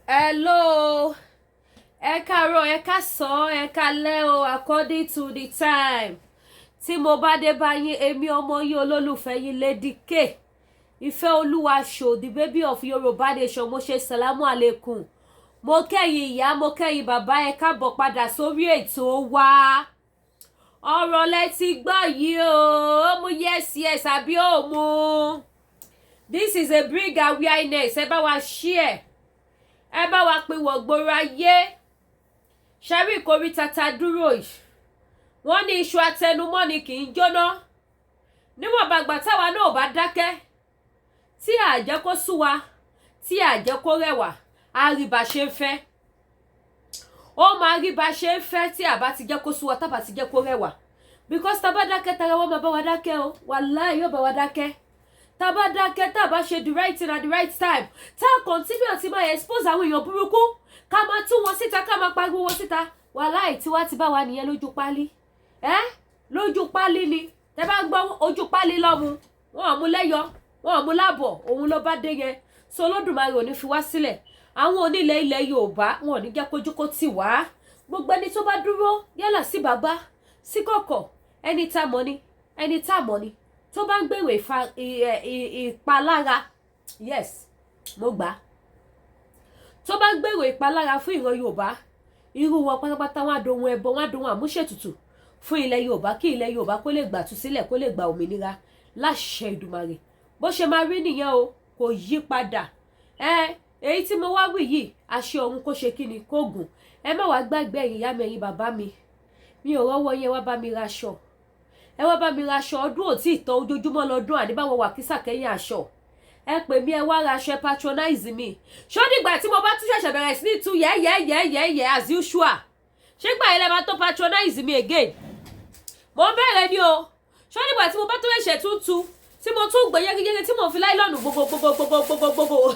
Hello, ẹ káàárọ̀, ẹ káàsán, ẹ káalẹ́ o, according to the time. Tí mo bá dé bá yín, èmi ọmọ yín olólùfẹ́ yín Lady K. Ìfẹ́ Olúwa show, the baby of Yorùbá nation, mo ṣe salamu alaikum. Mo kẹ́yìn ìyá, mo kẹ́yìn bàbá, ẹ káàbọ̀ padà sórí ètò wa. Ọ̀rọ̀ lẹ ti gbọ́ yìí o, mo yes àbí ó mu. This is a big awareness, ẹ bá wa share. Ẹ bá wa pín wọ̀gbọ̀rọ̀ ayé. Ṣẹ́rí ìkóríta tá dúró yìí. Wọ́n ní iṣu atẹnumọ́ ni kì í jóná. Níwọ̀n bàgbà táwa náà bá dákẹ́. Tí a jẹ́ kó sú wa, tí a jẹ́ kó rẹwà, a rí bá ṣe ń fẹ́. Ó máa rí bá ṣe ń fẹ́ tí a bá ti jẹ́ kó sú wa, tá bá ti jẹ́ kó rẹwà. Because tá bá dákẹ́ tara wọn máa bá wa dákẹ́ o. Wàláhì yóò bá wa dákẹ́. Tá bá dákẹ́, tá bá ṣe the right thing at the right time. Tá continue àti máa expose àwọn èèyàn burúkú. Ká máa tú wọn síta, ká máa pariwo wọn síta. Wàláhì tí wá ti bá wa nìyẹn lójú pálí. Lójú pálí ni. Tẹ́ bá gbọ́ ojú pálí lọ́mu. Wọ́n ò mú lẹ́yọ, wọ́n ò mú lábọ̀, òun ló bá dé yẹn. So Olódùmarè ò ní fi wá sílẹ̀. Àwọn onílẹ̀ ilẹ̀ Yorùbá, wọn ò ní jẹ́ kójú kó tì wá. Gbogbo ẹni tó bá dúró yálà sí bàbá, sí kọ̀kọ̀, ẹni tá mọ̀ ni, ẹni tá mọ̀ ni. Tó bá ń gbèrò ìpalára, yes, mo gbà. Tó bá ń gbèrò ìpalára fún ìran Yorùbá, irú wọn pátápátá wọn á dohun ẹbọ, wọn á dohun àmúṣètùtù fún ilẹ̀ Yorùbá, kí ilẹ̀ Yorùbá kó lè gbà tú sílẹ̀, kó lè gba òmìnira láṣẹ Ìdùmarè. Bó ṣe máa rí nìyẹn o, kò yí padà. Èyí tí mo wá wí yìí, àṣẹ ọ̀run kó ṣe kíni, kó gùn. Ẹ má wá gbàgbé ẹ̀yin ìyá mi, ẹ̀yin bàbá mi. Mi ò rọ́wọ́ yẹn wá bá mi raṣọ. Ẹ wá bá mi raṣọ, ọdún ò tí ì tán, ojoojúmọ́ lọ́dún àdébáwọ̀ wà kísà kẹ́yìn aṣọ. Ẹ pè mí, ẹ wá raṣọ, ẹ patronize mi. Ṣó dìgbà tí mo bá tún ṣẹ̀ṣẹ̀ bẹ̀rẹ̀ sí ní tú yẹ́ as usual. Ṣé gbà yẹn lẹ máa tó patronize mi again? Mo bẹ̀rẹ̀ ni o. Ṣó dìgbà tí mo bá tún ṣẹ̀ṣẹ̀ tún tú, tí mo tún gbé yẹ́gẹ́yẹ́gẹ́ tí mo fi láìlọ́nù gbogbo.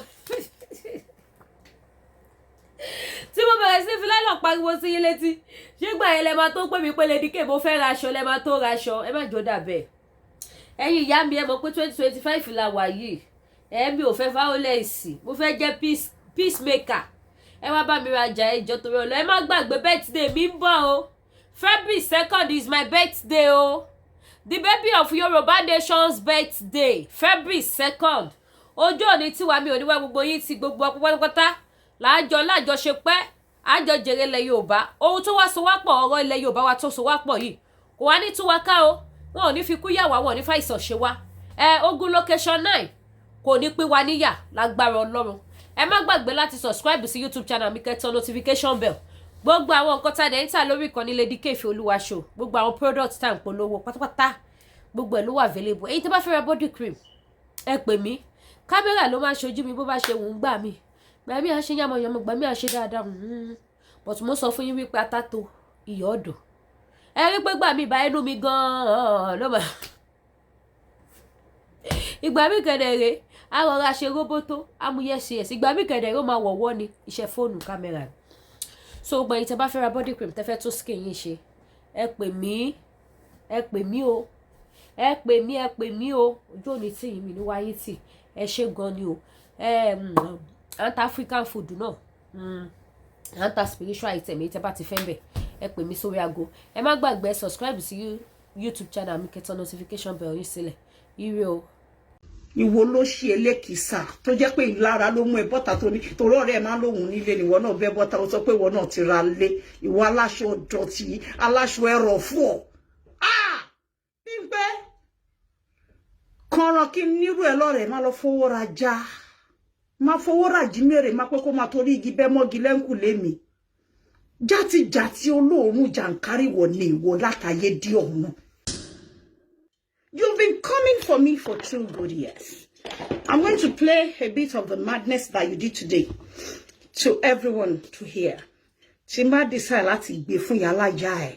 Tí mo bẹ̀rẹ̀ sí fi láìlọ́ pariwo sí yín létí. Ṣé gbà yẹn lẹ máa tó pè mí pé Lady K mo fẹ́ raṣọ, lẹ máa tó raṣọ. Ẹ má jọ dàbẹ̀. Ẹ̀yin ìyá mi, ẹ mọ̀ pé 2025 la wà yìí. Mi ò fẹ́ violence. Mo fẹ́ jẹ́ peacemaker. Ẹ wá bá mi rajà ẹjọ́ torí Ọlọ́run. Ẹ má gbàgbé birthday mi ń bọ̀ o. February 2nd is my birthday o. The baby of Yorùbá nation's birthday. February 2nd. Ọjọ́ òní tiwa mi ò ní wá gbogbo yín ti gbogbo pátápátá. Lájọ ṣe pẹ́. Àjọ jèrè ilẹ̀ Yorùbá. Ohun tó wá so wá pọ̀, ọ̀rọ̀ ilẹ̀ Yorùbá wa tó so wá pọ̀ yìí. Kò wá ní tú wa ká o. Wọn ò ní fi kú yà wá, wọn ò ní fàìsàn ṣe wá. Ogun location 9 kò ní pín wa níyà lágbára Ọlọ́run. Ẹ má gbàgbé láti subscribe sí YouTube channel mi, kẹ́ tán notification bell. Gbogbo àwọn nǹkan tá dẹ̀ ń tà lórí ìkànnì Lady K Ìfẹ́ Olúwa show. Gbogbo àwọn products tá ń polówó pátápátá. Gbogbo ẹ̀ ló wà available. Èyí tó bá fẹ́ ra body cream, ẹ pè mí. Kámẹ́rà ló máa ń ṣojú mi bó bá ṣe wù ú gbà mí. Gbà mí à ṣe yàmọ̀yàmọ̀, gbà mí à ṣe dáadáa. But mo sọ fún yín wípé atato iyọ̀ ọ̀dọ̀. Ẹ rí pé gbà mí bá ẹnu mi gan-an ló máa. Ìgbà mí kẹ̀dẹ̀rẹ̀, a rọra ṣe róbótó, amúyẹ́sìyẹ̀sì. Ìgbà mí kẹ̀dẹ̀rẹ̀ ó máa wọ̀wọ́ ni iṣẹ́ fóònù kámẹ́rà. So gbọ̀nyìn tẹ́ bá fẹ́ ra body cream, tẹ́ fẹ́ tó skin yín ṣe. Ẹ pè mí o. Ẹ pè mí o. Ojú òní tí yìí mi ní wáyé tì. Ẹ ṣe gan ni o. Anti-African food náà. Anti-spiritual item èyí tẹ́ bá ti fẹ́ bẹ̀. Ẹ pè mí sórí aago. Ẹ má gbàgbé subscribe sí YouTube channel mi, kẹ́ tán notification bell yín sílẹ̀. Ire o. Ìwọ ló ṣe elékìsà tó jẹ́ pé ìlara ló mú ẹ bọ́ta tó ní torí ọ̀rẹ́ ẹ máa lóhùn nílé níwọ náà bẹ́ bọ́ta ó sọ pé ìwọ náà ti ra lé ìwọ aláṣọ dọ̀tí aláṣọ ẹrọ̀ fún ọ. Bímpé kànràn kí nírú ẹ lọ́rẹ̀ má lọ fowó ra já má fowó ra jí mèrè má pé kó má torí igi bẹ́ mọ́gi lẹ́ńkù lémi játijàti olóòórùn jàǹkáríwọ̀ ni ìwọ látàyé dí ọ̀run. You've been coming for me for 2 good years. I'm going to play a bit of the madness that you did today to everyone to hear. Tí má decide láti gbé fún yàrá ìyá ẹ̀.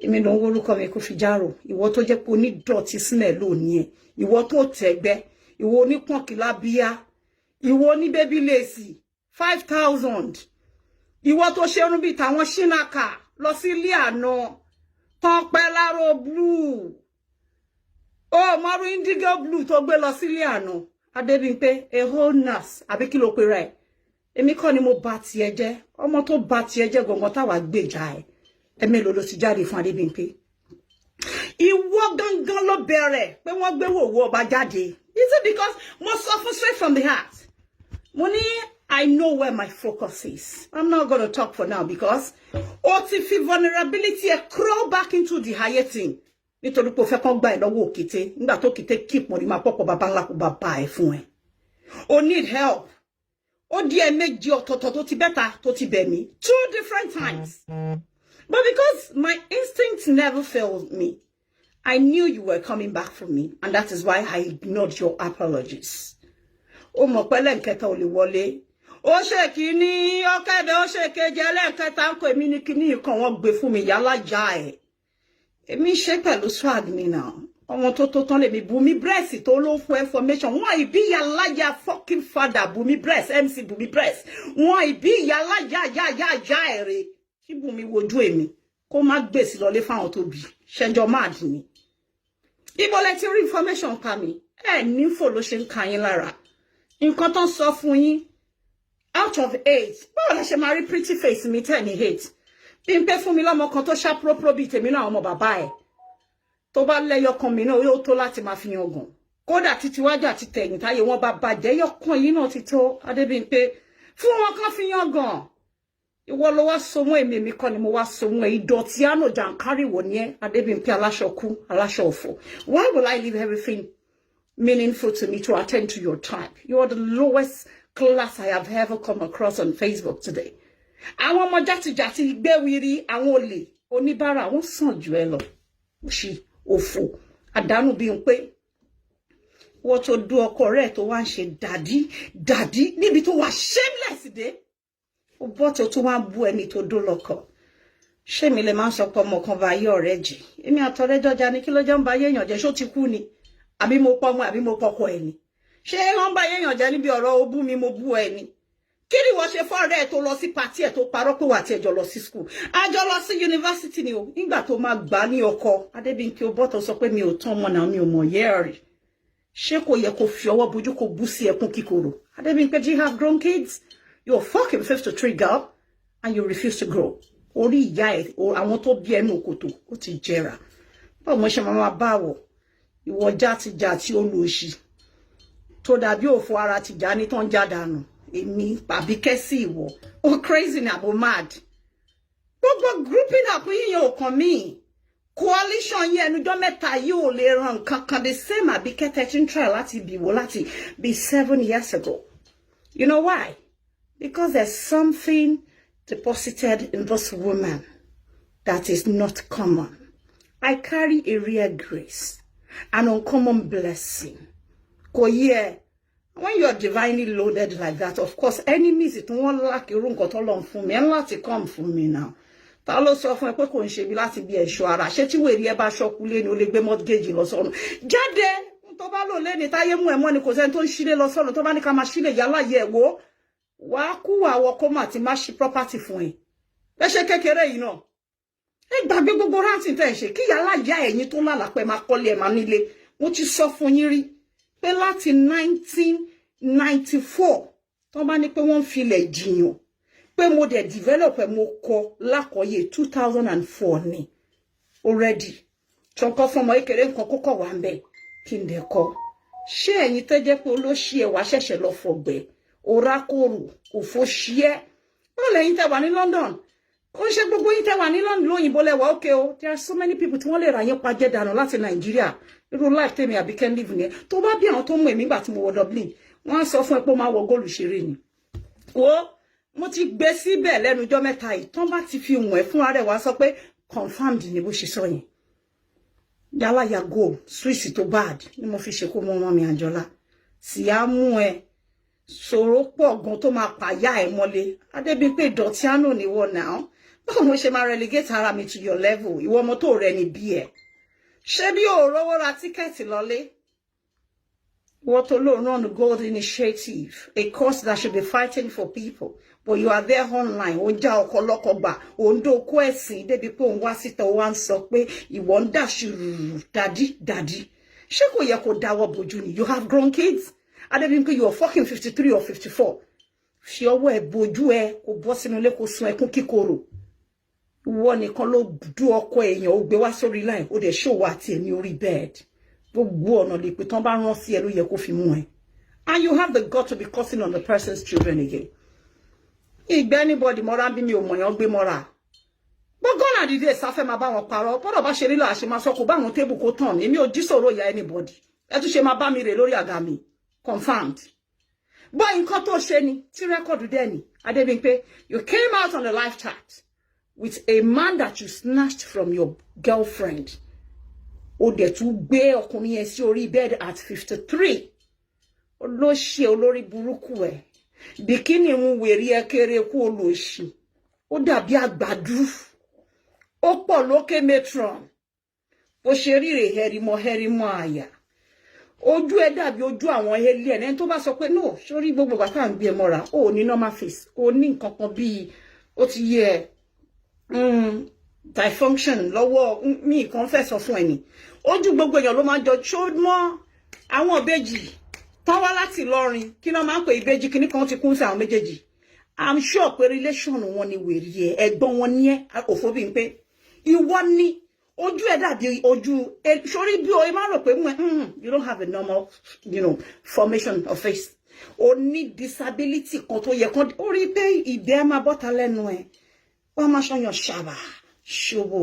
Èmi ló ń worúkọ mi kó fi járò. Ìwọ tó jẹ́ pé onídọ̀tí sílẹ̀ lónìí ẹ̀. Ìwọ tó tẹ̀gbẹ́. Ìwọ onípọ̀nkìlá bíyá. Ìwọ oní baby lace 5,000. Ìwọ tó ṣerun bí tàwọn ṣínàkà lọ sí ilé àná. Tán pẹ́ láró blue. Oh, maru indigo blue tó gbé lọ sílé àná. Adébímpé, a whole nurse. Àbí kí ló pè rẹ̀. Èmi kọ́ ni mo bá tiẹ̀ jẹ́. Ọmọ tó bá tiẹ̀ jẹ́ gangan táwa gbèjà ẹ̀. Ẹ̀mélòó ló ti jáde fún Adébímpé. Ìwọ gangan ló bẹ̀rẹ̀ pé wọ́n gbé wòwò ọba jáde. Is it because mo suffer straight from the heart? Money, I know where my focus is. I'm not going to talk for now because OTF vulnerability crawl back into the higher thing. Nítorí pé ó fẹ́ kàn gbà ẹ́ lọ́wọ́ òkété. Nígbà tó kété keep money máa pọ̀pọ̀ bàbá ńlá kó bàbá ẹ̀ fún ẹ. O need help. O di ẹ méjì ọ̀tọ̀ọ̀tọ̀ tó ti bẹ́ta tó ti bẹ̀ mí. 2 different times. But because my instincts never failed me, I knew you were coming back from me, and that is why I ignored your apologies. O mo pele nketa o le wọlé. O ṣe kíní, o kede, o ṣe keje lẹ́nkẹta nko èmi ni kíní kan wọ́n gbé fún mi yálà já ẹ̀. Èmi ṣe pẹ̀lú swag ni now. Ọmọ tó tán lè mi Bùnmi Breast tó ló fún information. Wọ́n ibi yálà ya fucking father Bùnmi Breast, MC Bùnmi Breast. Wọ́n ibi yálà ya ere. Kí Bùnmi wojú èmi. Kó má gbé sí lọlé fáwọn tó bí. Ṣẹjọ mad ni. Ibo lẹ ti rí information pa mi. Ní fo ló ṣe ń ka yín lára. Nǹkan tó sọ fún yín out of 8. Báwo la ṣe máa rí pretty face mi tẹ́ ní 8. Bí n pé fún mi lọ́mọ kan tó ṣá pro bí tèmi náà ọmọ bàbá ẹ̀. Tó bá lẹ́yọ kan mi náà yóò tó láti máa fi yangàn. Kódà títí wájú àti tẹ̀yìn táyé wọ́n bá bàjẹ́ yọkan yìí náà ti tó Adébímpé. Fún wọn kan fi yangàn. Ìwọ ló wá so mọ́ èmi kọ́ ni mo wá so mọ́ ìdọ̀tí àná jàǹkárì wò ní ẹ́ Adébímpé aláṣọ kú aláṣọ òfò. Why will I leave everything meaningful to me to attend to your type? You are the lowest class I have ever come across on Facebook today. Àwọn ọmọ játijàti gbéwìrì àwọn olè oníbàárà wọ́n sàn jù ẹ lọ. Òṣì òfò àdánù bí n pé wọ́n tó dú ọkọ rẹ̀ tó wá ń ṣe dàdí níbi tó wà shameless dé. O bọ́tò tó wá bú ẹni tó dó lọ́kọ. Ṣé mi lè máa ń sọ pé ọmọ kan bá yé ọ̀rẹ́ jì? Èmi àtọ̀rẹ́ jọjà ni kí ló jẹ́ ń bá yéèyàn jẹ́ ṣó ti kú ni? Àbí mo pọ̀ mọ́ àbí mo pọkọ ẹ̀ ni? Ṣé wọ́n bá yéèyàn jẹ́ níbi ọ̀rọ̀ o bú mi mo bú ẹ ni? Kí ni wọ́n ṣe fọ́ọ̀rẹ́ ẹ̀ tó lọ sí pàtí ẹ̀ tó parọ́ pé wà tí ẹjọ́ lọ sí school? Àjọ lọ sí university ni o. Nígbà tó máa gbà ní ọkọ, Adébímpé o bọ́tò sọ pé mi ò tán ọmọ náà mi ò mọ̀ yẹ́ rí. Ṣé kò yẹ kó fi ọwọ́ bojú kó bú sí ẹkún kíkorò? Adébímpé, do you have grown kids? You're fucking 53 girl and you refuse to grow. Orí ìyá ẹ̀ àwọn tó bí ẹnu kòtò ó ti jẹrà. Báwo mo ṣe máa bá wọ̀? Ìwọ játijàti olóṣì. Tó dàbí òfò ara ti já ní tán já dànù. Èmi Àbíkẹ́ sí ìwọ. O crazy ni àbò mad. Gbogbo grouping up yín ò kàn mí. Coalition yẹn ẹnujọ́ mẹ́ta yìí ò lè ran kankan. The same Àbíkẹ́ tẹ́tí ń try láti bìwò láti be 7 years ago. You know why? Because there's something deposited in this woman that is not common. I carry a rare grace, an uncommon blessing. When you're divinely loaded like that, of course, enemies it won't lack a room got along for me and let it come for me now. Ta ló sọ fún ẹ pé kò ń ṣe bí láti bí ẹ̀ṣọ́ ara ṣé tí wèrè ẹ bá ṣọ́kú lé ní ó lè gbé mortgage lọ sọ́run jáde tó bá lò lé ní táyé mú ẹ mọ́ ni kò sẹ́ni tó ń ṣílé lọ sọ́run tó bá ní ká máa ṣílé yálà yẹ wo wàá kú àwọ̀ kó mà ti má ṣí property fún ẹ ẹ ṣe kékeré yìí náà ẹ gbàgbé gbogbo rántí tẹ́ ẹ ṣe kí yálà yá ẹ̀yin tó lálàpẹ́ máa kọ́lé ẹ̀ máa nílé mo ti sọ fún yín rí pé láti 1994 tó bá ní pé wọ́n filẹ̀ jiyàn pé mo dẹ̀ develop ẹ̀ mo kọ lákọ̀ọ́yè 2004 ni already ṣọ̀kan fún ọmọ ìkéré nǹkan kókọ̀ wà ń bẹ̀ kí n dẹ̀ kọ́ ṣé ẹ̀yin tó jẹ́ pé olóṣì ẹ̀ wá ṣẹ̀ṣẹ̀ lọ fọ̀gbẹ́ orákòrò òfò ṣíẹ́ báwo lẹ́yìn tẹ́ wà ní London ó ṣe gbogbo yín tẹ́ wà ní London lóyìnbó lẹ́wà ókè o there are so many people tí wọ́n lè ra yín pàjẹ́ dànù láti Nàìjíríà irú life tèmi Àbíkẹ́ live ni tó bá bí àwọn tó mú èmi gbà tí mo wọ Dublin wọ́n á sọ fún ẹ pé ó máa wọ góòlù ṣeré ni wo mo ti gbé síbẹ̀ lẹ́nu ọjọ́ mẹ́ta yìí tán bá ti fi hùn ẹ́ fún ara ẹ̀ wá sọ pé confirmed ni bó ṣe sọ yẹn yálà ya gold swiss tó bad ni mo fi ṣe kó mọ́ mi Àjọlá sì á mú ẹ sọ̀rọ̀ pọ̀ gan tó máa pàyà ẹ̀ mọ́lé Adébímpé ìdọ̀tí àánú ni wọ́n náà báwo mo ṣe máa relegate ara mi to your level ìwọ ọmọ tó rẹ ni bí ẹ ṣé bí o rówó ra tíkẹ́ẹ̀tì lọlé what alone run the Gold Initiative, a cause that should be fighting for people, but you are there online. Oja okolokogba, ondo kwesi, débi pé on wá síta ó wá ń sọ pé ìwọ ń dash daddy. Ṣé kò yẹ kó dáwọ́ bojú ni? You have grown kids. Adébímpé, you are fucking 53 or 54. fi ọwọ́ ẹ bojú ẹ kó bọ́ sínú ilé kó sun ẹkún kíkorò ìwọ nìkan ló dú ọkọ èèyàn ó gbé wá sórí line ó dẹ̀ ṣòwò àti ẹ̀ ní orí bed gbogbo ọ̀nà lè pé tán bá rán sí ẹ ló yẹ kó fi mú ẹ and you have the gut to be cursing on the person's children again ìgbẹ́ anybody mọ́ra bí mi ò mọ̀yàn gbé mọ́ra gbogbo náà dìde ìsáfẹ́ máa bá wọn parọ́ bọ́dọ̀ bá ṣe nílò àṣẹ máa sọ kó bá àwọn tébù kó tàn èmi ò jí sọ̀rọ̀ ìyá anybody ẹ tún ṣe máa bá mi rè lórí àga mi confirmed bọ́ nǹkan tó ṣe ni tí rẹ́kọ̀dù dẹ̀ ni Adébímpé you came out on the live chat with a man that you snatched from your girlfriend ó dẹ̀ tún gbé ọkùnrin yẹn sí orí bed at 53 olóṣè olórí burúkú ẹ̀ bikini ń wèrè ẹ kéré kú olóṣì ó dàbí àgbàdú ó pọ̀ lókè matron bó ṣe ríre hẹrimọ àyà ojú ẹ dàbí ojú àwọn alien ẹni tó bá sọ pé no sórí gbogbo ìgbà tá à ń gbé ẹ mọ́ra ó ní normal face ó ní nǹkan kan bíi ó ti yẹ dysfunction lọ́wọ́ mi kan fẹ́ sọ fún ẹni ojú gbogbo èèyàn ló máa ń jọ ṣó mọ́ àwọn ìbejì tán wá láti Ìlọrin kí náà máa ń pè ìbejì kíní kan ti kún sí àwọn méjèèjì I'm sure pé relation wọn ni wèrè ẹ ẹ̀gbọ́n wọn ní ẹ òfò bí n pé ìwọ ní ojú ẹ dàbí ojú sórí bí o máa rò pé you don't have a normal formation of face o ní disability kan tó yẹ kan ó rí pé ìdẹ́ máa bọ́ta lẹ́nu ẹ wọ́n máa ṣọyàn ṣàbà ṣòwò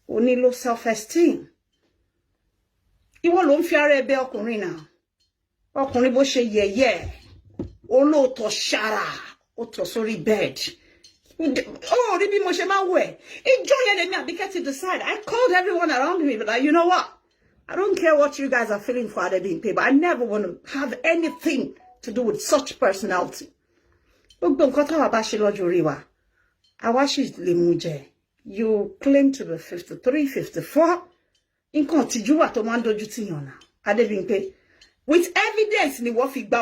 o ní low self esteem ìwọ ló ń fi ara ẹ bẹ ọkùnrin náà ọkùnrin bó ṣe yẹ̀yẹ́ olóòótọ́ ṣara ó tọ̀ sórí bed oh rí bí mo ṣe máa wẹ̀ ìjọ yẹn lèmi Àbíkẹ́ ti decide I called everyone around me but you know what I don't care what you guys are feeling for Adébímpé but I never want to have anything to do with such personality gbogbo nǹkan táwa bá ṣe lọ́jọ́ orí wa àwa sì lè mú jẹ you claim to be 53 54 nǹkan tìjú wà tó máa ń dojú tì yàn náà Adébímpé with evidence ni wọ́n fi gba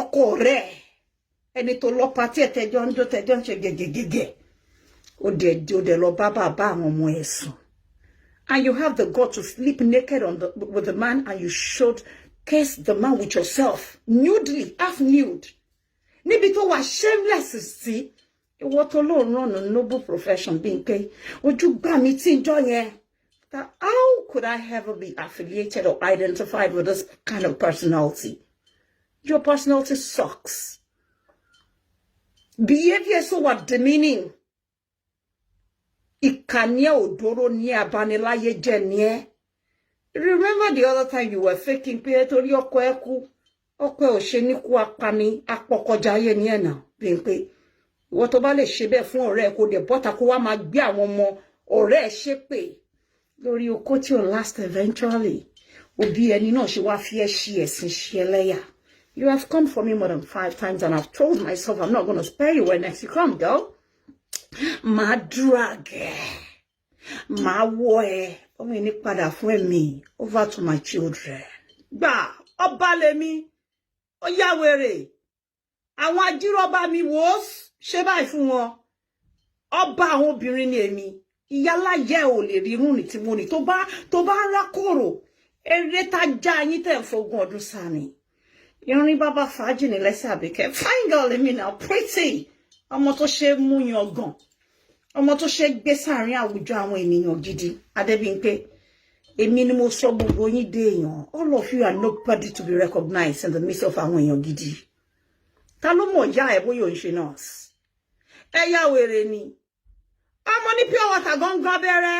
ọkọ rẹ̀ ẹni tó lọ pàtí ẹ̀tẹ́jọ́ ń jó tẹ́jọ́ ń ṣe gẹ́gẹ́gẹ́gẹ́ ó dẹ̀ lọ bá bàbá àwọn ọmọ ẹ̀ sùn and you have the gut to sleep naked with the man and you should kiss the man with yourself nudely half nude níbi tó wà shameless sí ìwọ tó lóun run a noble profession Bímpé ojú gbà mí tí ìjọ yẹn that how could I ever be affiliated or identified with this kind of personality? Your personality sucks. Behavior so what demeaning. Ìkànnì òdòrò ní abániláyé jẹ́ ní ẹ́. Remember the other time you were faking pé torí ọkọ ẹ kú ọkọ ẹ ò ṣe ní kú apani apọkọjáyé ní ẹ̀ náà Bímpé. Ìwọ tó bá lè ṣe bẹ́ẹ̀ fún ọ̀rẹ́ ẹ kó dẹ̀ bọ́ta kó wá máa gbé àwọn ọmọ ọ̀rẹ́ ẹ ṣépè lórí okó tí ò last eventually òbí ẹni náà ṣe wá fi ẹ́ ṣe ẹ̀sìn ṣe ẹlẹ́yà. You have come for me more than 5 times and I've told myself I'm not going to spare you when next you come, girl. Ma drag ma wo omi ní padà fún ẹ̀mí over to my children. Gbà ọba lèmi ó yá wèrè àwọn ajírọ́bà mi wò ṣe báyìí fún wọn ọba àwọn obìnrin ni èmi ìyáláyé ò lè rí irun ní tí mo ní tó bá rákòrò eré tá já yín tẹ̀ fógún ọdún sani irin bàbá fàájì ní lẹ́sẹ̀ Àbíkẹ́ fine girl èmi náà pretty ọmọ tó ṣe mú yangàn ọmọ tó ṣe gbé sáàrin àwùjọ àwọn ènìyàn gidi Adébímpé èmi ni mo sọ gbogbo yín dé èèyàn all of you are nobody to be recognized in the midst of àwọn èèyàn gidi ta ló mọ̀ ya ẹ̀ bóyá ò ń ṣe nurse ẹ̀yà wèrè ni ọmọ ní pure water gangan abẹ́rẹ́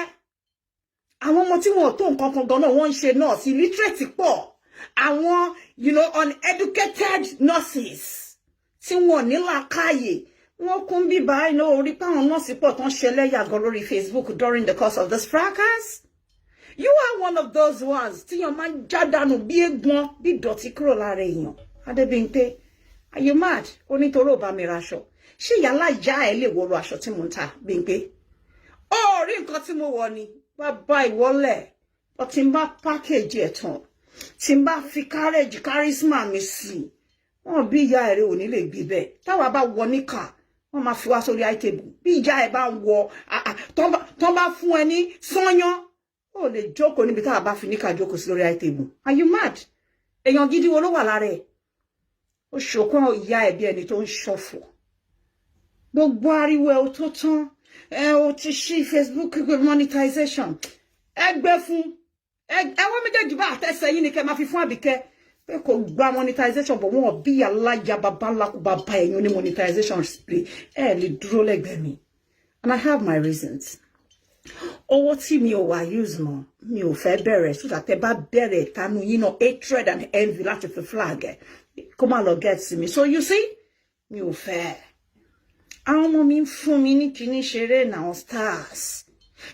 àwọn ọmọ tí wọn tó nǹkan kan gan-an wọ́n ń ṣe nurse illiterate pọ̀ àwọn uneducated nurses tí wọn ní làákàyè wọn kún bíbá iná orí páwọn nurse pọ̀ tán ṣe lẹ́yà gan lórí Facebook during the course of this fracas. You are one of those ones tí yàn máa ń já dànù bí egbọn bí dọ̀tí kúrò lára èèyàn Adébímpé are you mad onítorí ò bá mi raṣọ ṣé yàrá ìyá ẹ lè wọrọ aṣọ tí mo ń ta Bímpé ó rí nǹkan tí mo wọ ni bàbá ìwọlẹ̀ but tí n bá package ẹ̀ tán tí n bá fi charisma mi sí wọn bí ìyá ẹ rẹ ò ní lè gbé bẹ́ẹ̀ táwa bá wọ níkà wọn máa fi wá sórí àìtèbù bí ìyá ẹ bá ń wọ tán bá fún ẹ ní sányán ó lè jókòó níbi táwa bá fi níkà jókòó sí lórí àìtèbù are you mad èèyàn gidi wo ló wà lára ẹ ó ṣokùn ìyá ẹ̀ bí ẹni tó ń ṣọ̀fọ̀ gbogbo ariwo ẹ̀ tó tán ó ti ṣí Facebook monetization ẹgbẹ́ fún ẹwọ́n méjèèjì bá àtẹ́sẹ̀ yín ni kẹ́ máa fi fún Àbíkẹ́ pé kò gba monetization bọ̀ wọ́n bí aláya bàbá ńlá kó bàbá ẹ̀yìn ní monetization display lè dúró lẹ́gbẹ̀ẹ́ mi and I have my reasons. Owó tí mi ò wá use mọ́ mi ò fẹ́ bẹ̀rẹ̀ so that ẹ bá bẹ̀rẹ̀ ìtanú yín náà hatred and envy láti fi flag ẹ̀ kó má lọ get sí mi so you see mi ò fẹ́ àwọn ọmọ mi ń fún mi ní kíní ṣeré náà stars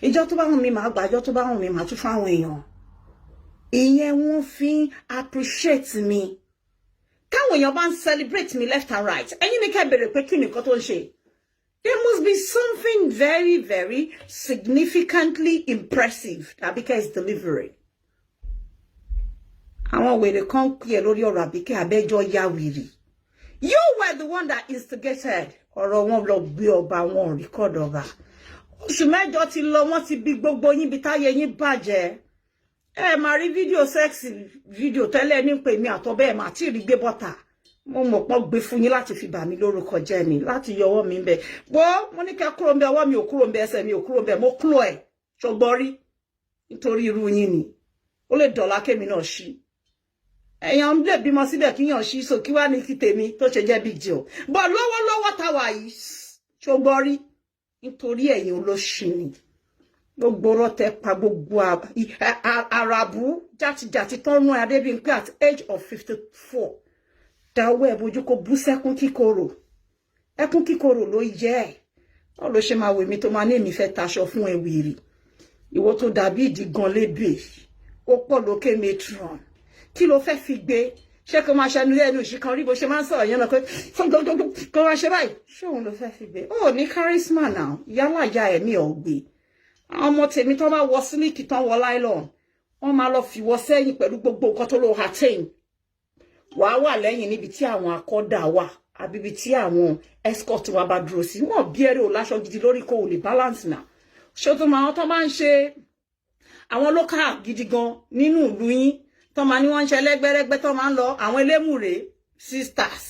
ìjọ tó bá wọn mi máa gbà ìjọ tó bá wọn mi máa tún fáwọn èèyàn ìyẹn wọ́n fi appreciate mi káwọn èèyàn bá ń celebrate me left and right ẹ̀yin ní kẹ́ bèrè pé kí ni nǹkan tó ń ṣe. There must be something very, very significantly impressive that Abike is delivering. Àwọn wèrè kan pè lórí ọ̀rọ̀ Abike abẹ́jọ́ ya wèrè. You were the one that instigated ọ̀rọ̀ wọn lọ gbé ọba wọn record ọba. Oṣù mẹ́jọ ti lọ wọ́n ti bí gbogbo yín bí táyé yín bàjẹ́. Ẹ máa rí fídíò sexy fídíò tẹ́lẹ̀ ní pé mi àtọ́bẹ́ ẹ̀ máa tí ì rí gbé bọ́tà. Mo mọ̀ pọ́n gbé fún yín láti fi bà mí lórúkọ jẹ́ ni láti yọ ọwọ́ mi ń bẹ̀. Wọ́ mo ní kẹ́ kúrò ń bẹ̀ ọwọ́ mi ò kúrò ń bẹ̀ ẹsẹ̀ mi ò kúrò ń bẹ̀ mo kúrò ẹ̀ ṣọgbọ́n rí nítorí irú yín ni ó lè dọ̀la kémi náà ṣí. Ẹ̀yàn lè bímọ síbẹ̀ kí yàn ṣí so kí wá ní kí tèmi tó ṣe jẹ́ big deal. Bọ̀ lọ́wọ́lọ́wọ́ táwa yìí ṣọgbọ́n rí nítorí ẹ̀yin olóṣì ni. Gbogbo rọ́tẹ̀ pa gbogbo àràbù játijàti tán rún Adébímpé at age of 54. Dáwọ́ ẹ̀ bójú kó bú sẹ́kún kíkorò ẹkún kíkorò ló yẹ ẹ̀ ọ́ ló ṣe máa wè mí tó máa ní èmi fẹ́ taṣọ fún ẹ wèrè ìwọ tó dàbí ìdí gan lébè ó pọ̀ lókè matron kí ló fẹ́ fi gbé ṣé kó máa ṣẹnu lẹ́nu òṣì kan rí bó ṣe máa ń sọ̀rọ̀ yẹn náà pé kó máa ṣe báyìí ṣé òun ló fẹ́ fi gbé ó ní charisma náà yálà ya ẹ̀mí ọ̀gbẹ́ àwọn ọmọ tèmi tó bá wọ sílíkì tán wọ láìlọ́n wọ́n máa lọ fi wọ sẹ́yìn pẹ̀lú gbogbo nǹkan tó lọ attain wàá wà lẹ́yìn níbi tí àwọn akọ́dà wà àbí ibi tí àwọn escort wa bá dúró sí wọ́n bí ẹrẹ́ ò láṣọ gidi lórí kò lè balance náà ṣé tó máa tó máa ń ṣe àwọn local gidi gan nínú ìlú yín tó máa ní wọ́n ń ṣe lẹ́gbẹ́rẹ́gbẹ́ tó máa ń lọ àwọn elémùrè sisters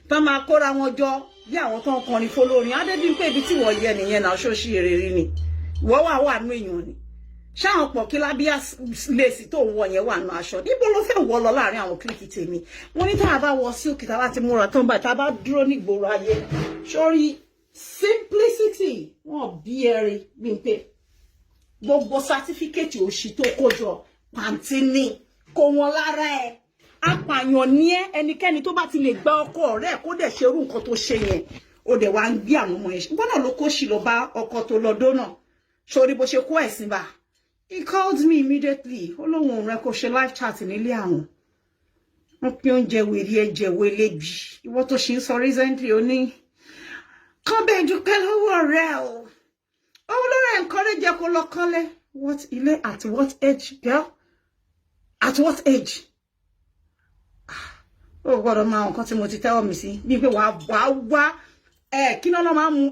tó máa kóra wọn jọ bí àwọn tó ń kọrin fọlọ́rin Adébímpé ibi tí wọ́n yẹ nìyẹn náà ṣóṣì èrè rí ni wọ́n wà nú èèyàn ni ṣáwọn pọ̀ kí lábíyá lèsì tó wọ yẹn wà nù aṣọ níbo ló fẹ́ wọ́ lọ láàrin àwọn kílíkì tèmi wọ́n ní tá a bá wọ sílùkì tá a bá ti múra tán báyìí tá a bá dúró ní ìgboro ayé sórí simplicity wọn bí ẹrí Bímpé gbogbo sátífíkẹ́tì òṣì tó kójọ pàǹtí ní kó wọn lára ẹ apààyàn ní ẹnikẹ́ni tó bá ti lè gba ọkọ rẹ̀ kó dẹ̀ ṣerú nǹkan tó ṣe yẹn ó dẹ̀ wá ń gbé àwọn ọmọ yẹn gbọ́dọ̀ ló kó ṣì lọ bá ọkọ tó lọ dóná sórí bó ṣe kó ẹ̀sìn bá. He called me immediately. Olóhùn rẹ̀ kò ṣe live chat nílé àwọn. Wọ́n pín oúnjẹ wèrè ẹ̀jẹ̀ wẹlẹ́bí. Ìwọ tó ṣe ń sọ recently ó ní kán bẹ́ẹ̀ dúpẹ́ lọ́wọ́ rẹ̀ o. Òun ló rẹ̀ encourage ẹ kó lọ kọ́lé. What ilé at what age girl? At what age? Ó gbọ́dọ̀ máa nǹkan tí mo ti tẹ́wọ́ mi sí. Bí pé wàá wá kí náà máa mú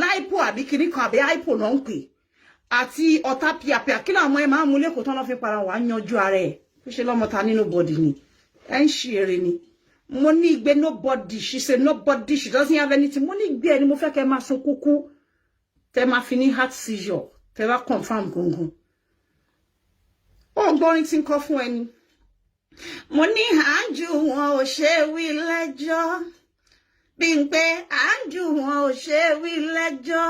láìpò àbí kìíní kan àbí àìpò náà ń pè. Àti ọ̀tá pìàpìà kí làwọn ẹ máa mú lẹ́kọ̀ọ́ tán lọ́ fi para wà yanjú ara ẹ̀ tó ṣe lọ́mọta ní nobody ni ẹ ń ṣe eré ni mo ní igbe nobody she say nobody she doesn't have anything mo ní igbe ẹni mo fẹ́ kẹ́ máa sun kúkú tẹ́ máa fi ní heart seizure tẹ́ bá confam gungun ó gbọ́rin tí ń kọ́ fún ẹni mo ní àájú wọn ò ṣe wí lẹ́jọ́ Bímpé àájú wọn ò ṣe wí lẹ́jọ́